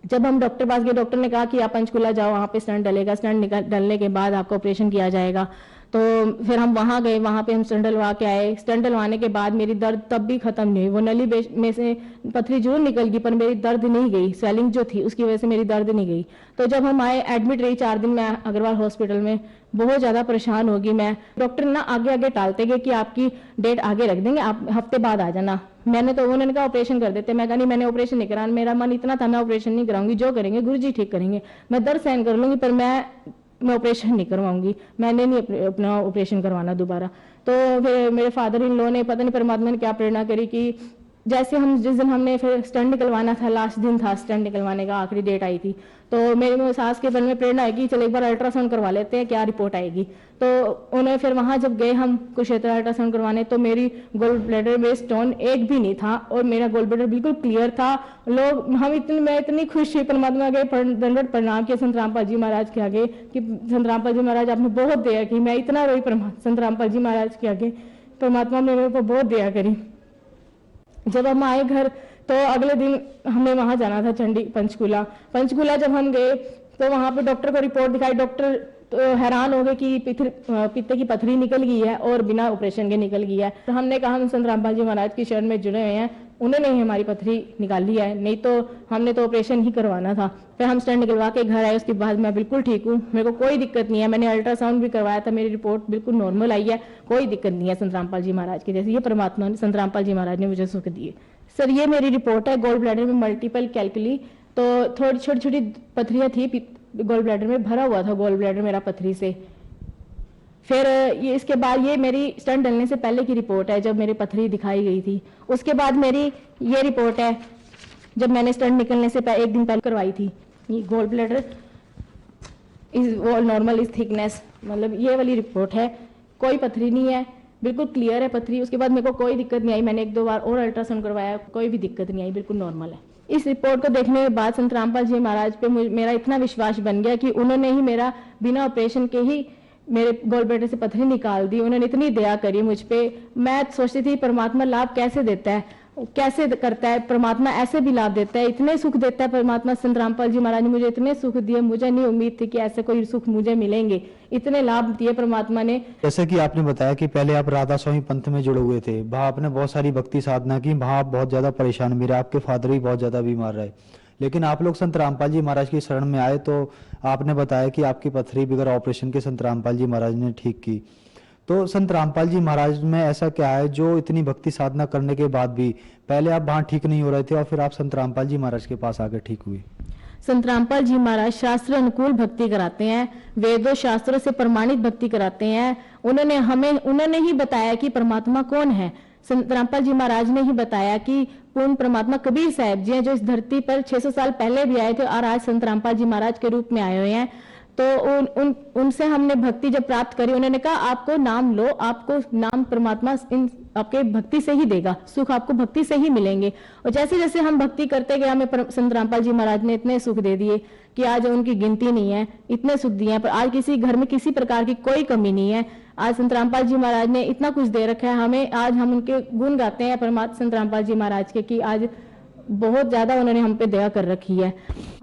जब हम डॉक्टर पास गए, डॉक्टर ने कहा कि आप पंचकुला जाओ, वहां पे स्टंट डलेगा, स्टंट डलने के बाद आपका ऑपरेशन किया जाएगा। तो फिर हम वहां गए, वहां पे हम स्टंट डलवा के आए। स्टंट डलवाने के बाद मेरी दर्द तब भी खत्म नहीं हुई, वो नली में से पथरी जरूर निकल गई पर मेरी दर्द नहीं गई, स्वेलिंग जो थी उसकी वजह से मेरी दर्द नहीं गई। तो जब हम आए, एडमिट रही 4 दिन मैं अग्रवाल हॉस्पिटल में, बहुत ज्यादा परेशान होगी मैं। डॉक्टर ना आगे टालते गए कि आपकी डेट आगे रख देंगे, आप हफ्ते बाद आ जाना। उन्होंने कहा ऑपरेशन कर देते, मैं कहा नहीं, मैंने ऑपरेशन नहीं कराना, मेरा मन इतना था मैं ऑपरेशन नहीं कराऊंगी, जो करेंगे गुरु जी ठीक करेंगे, मैं दर्द सहन कर लूंगी पर मैं मैं ऑपरेशन नहीं करवाऊंगी, मैंने नहीं अपना ऑपरेशन करवाना दोबारा। तो फिर मेरे फादर इन लॉ ने पता नहीं परमात्मा ने क्या प्रेरणा करी कि जैसे हम जिस दिन हमने फिर स्टंट निकलवाना था, लास्ट दिन था स्टंट निकलवाने का, आखिरी डेट आई थी, तो मेरे सास के मन में प्रेरणा है कि चलो एक बार अल्ट्रासाउंड करवा लेते हैं, क्या रिपोर्ट आएगी। तो उन्हें फिर वहां जब गए हम कुरुक्षेत्र अल्ट्रासाउंड करवाने, तो मेरी गोल ब्लैडर में स्टोन एक भी नहीं था और मेरा गोल ब्लैडर बिल्कुल क्लियर था। मैं इतनी खुश हुई, परमात्मा के दंडवत प्रणाम किया संत रामपाल जी महाराज के आगे कि संत रामपाल जी महाराज आपने बहुत दया की। मैं इतना रोई संत रामपाल जी महाराज के आगे, परमात्मा ने मेरे ऊपर बहुत दया करी। जब हम आए घर तो अगले दिन हमें वहां जाना था चंडी पंचकूला जब हम गए तो वहां पे डॉक्टर को रिपोर्ट दिखाई। डॉक्टर तो हैरान हो गए कि पित्ते की पथरी निकल गई है और बिना ऑपरेशन के निकल गई है। तो हमने कहा हम संत रामपाल जी महाराज की शरण में जुड़े हुए हैं, उन्होंने ही हमारी पथरी निकाली है, नहीं तो हमने तो ऑपरेशन ही करवाना था। फिर हम स्टंट निकलवा के घर आए, उसके बाद मैं बिल्कुल ठीक हूँ, मेरे को कोई दिक्कत नहीं है। मैंने अल्ट्रासाउंड भी करवाया था, मेरी रिपोर्ट बिल्कुल नॉर्मल आई है, कोई दिक्कत नहीं है संत रामपाल जी महाराज की। जैसे ये परमात्मा ने, संत रामपाल जी महाराज ने मुझे सुख दिए। सर ये मेरी रिपोर्ट है, गोल ब्लैडर में मल्टीपल कैलकुली, तो थोड़ी छोटी छोटी पथरियां थी गोल ब्लैडर में, भरा हुआ था गोल ब्लैडर मेरा पथरी से। फिर ये इसके बाद ये मेरी स्टंट डलने से पहले की रिपोर्ट है, जब मेरी पथरी दिखाई गई थी। उसके बाद मेरी ये रिपोर्ट है, जब मैंने स्टंट निकलने से एक दिन पहले करवाई थी। ये gall bladder is normal is thickness, मतलब ये वाली रिपोर्ट है, कोई पथरी नहीं है, बिल्कुल क्लियर है पथरी। उसके बाद मेरे को कोई दिक्कत नहीं आई, मैंने 1-2 बार और अल्ट्रासाउंड करवाया, कोई भी दिक्कत नहीं आई, बिल्कुल नॉर्मल है। इस रिपोर्ट को देखने के बाद संत रामपाल जी महाराज पे मेरा इतना विश्वास बन गया कि उन्होंने ही मेरा बिना ऑपरेशन के ही मेरे गोल ब्लैडर से पथरी निकाल दी। उन्होंने इतनी दया करी मुझ पे। मैं सोचती थी परमात्मा लाभ कैसे देता है, कैसे करता है, परमात्मा ऐसे भी लाभ देता है, इतने सुख देता है परमात्मा। संत रामपाल जी महाराज ने मुझे इतने सुख दिए, मुझे नहीं उम्मीद थी कि ऐसे कोई सुख मुझे मिलेंगे, इतने लाभ दिए परमात्मा ने। जैसे कि आपने बताया कि पहले आप राधा स्वामी पंथ में जुड़े हुए थे, वहां आपने बहुत सारी भक्ति साधना की, वहां आप बहुत ज्यादा परेशान भी रहे, आपके फादर भी बहुत ज्यादा बीमार रहे, लेकिन आप लोग संत रामपाल जी महाराज की शरण में आए तो आपने बताया कि आपकी पथरी बगैर ऑपरेशन के संत रामपाल जी महाराज ने ठीक की। तो संत रामपाल जी महाराज में ऐसा क्या है जो इतनी भक्ति साधना करने के बाद भी पहले आप वहां ठीक नहीं हो रहे थे और फिर आप संत रामपाल जी महाराज के पास आकर ठीक हुए? संत रामपाल जी महाराज शास्त्र अनुकूल भक्ति कराते हैं, वेदों शास्त्रों से प्रमाणित भक्ति कराते हैं। उन्होंने ही बताया कि परमात्मा कौन है। संत रामपाल जी महाराज ने ही बताया कि पूर्ण परमात्मा कबीर साहब जी हैं, जो इस धरती पर 600 साल पहले भी आए थे और आज संत रामपाल जी महाराज के रूप में आए हुए हैं। तो उनसे हमने भक्ति जब प्राप्त करी, उन्होंने कहा आपको नाम लो, आपको नाम परमात्मा इन आपके भक्ति से ही देगा, सुख आपको भक्ति से ही मिलेंगे। और जैसे जैसे हम भक्ति करते गए, हमें संत रामपाल जी महाराज ने इतने सुख दे दिए कि आज उनकी गिनती नहीं है, इतने सुख दिए हैं, पर आज किसी घर में किसी प्रकार की कोई कमी नहीं है। आज संत रामपाल जी महाराज ने इतना कुछ दे रखा है हमें, आज हम उनके गुण गाते हैं परमात्मा संत रामपाल जी महाराज के, कि आज बहुत ज्यादा उन्होंने हम पे दया कर रखी है।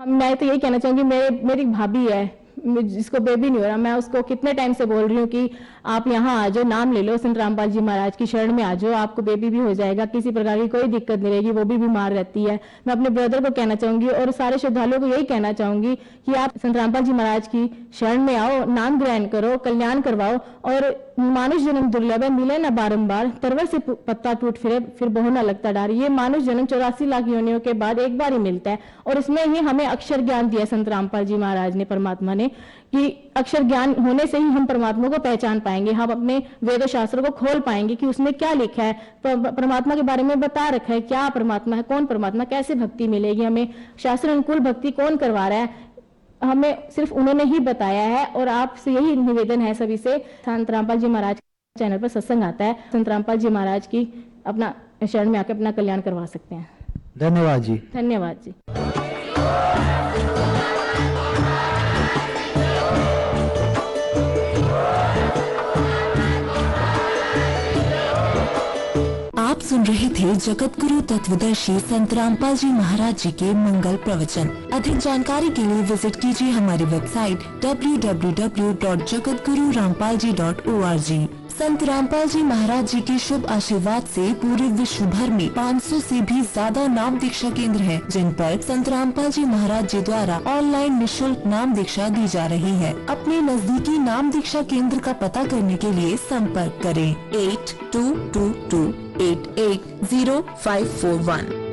मैं तो यही कहना चाहूंगी, मेरी भाभी है जिसको बेबी नहीं हो रहा, मैं उसको कितने टाइम से बोल रही हूँ कि आप यहाँ आ जाओ, नाम ले लो, संत रामपाल जी महाराज की शरण में आ जाओ, आपको बेबी भी हो जाएगा, किसी प्रकार की कोई दिक्कत नहीं रहेगी, वो भी बीमार रहती है। मैं अपने ब्रदर को कहना चाहूंगी और सारे श्रद्धालुओं को यही कहना चाहूंगी कि आप संत रामपाल जी महाराज की शरण में आओ, नाम ग्रहण करो, कल्याण करवाओ। और मानुष जन्म दुर्लभ है, मिले न बारंबार, तरवर से पत्ता टूट फिर बहु न लगता डार। ये मानुष जन्म 84 लाख योनियों के बाद एक बार ही मिलता है, और इसमें ही हमें अक्षर ज्ञान दिया संत रामपाल जी महाराज ने, परमात्मा ने, कि अक्षर ज्ञान होने से ही हम परमात्मा को पहचान पाएंगे, हम अपने वेद शास्त्रों को खोल पाएंगे कि उसमें क्या लिखा है, परमात्मा के बारे में बता रखा है, क्या परमात्मा है, कौन परमात्मा, कैसे भक्ति मिलेगी, हमें शास्त्र अनुकूल भक्ति कौन करवा रहा है, हमें सिर्फ उन्होंने ही बताया है। और आपसे यही निवेदन है सभी से, संत रामपाल जी महाराज चैनल पर सत्संग आता है, संत रामपाल जी महाराज की अपना शरण में आकर अपना कल्याण करवा सकते हैं। धन्यवाद जी। धन्यवाद जी। आप सुन रहे थे जगत गुरु तत्वदर्शी संत रामपाल जी महाराज जी के मंगल प्रवचन। अधिक जानकारी के लिए विजिट कीजिए हमारी वेबसाइट www.jagatgururampalji.org। संत रामपाल जी महाराज जी के शुभ आशीर्वाद से पूरे विश्व भर में 500 से भी ज्यादा नाम दीक्षा केंद्र हैं, जिन पर संत रामपाल जी महाराज जी द्वारा ऑनलाइन निःशुल्क नाम दीक्षा दी जा रही है। अपने नजदीकी नाम दीक्षा केंद्र का पता करने के लिए संपर्क करें 8222880541।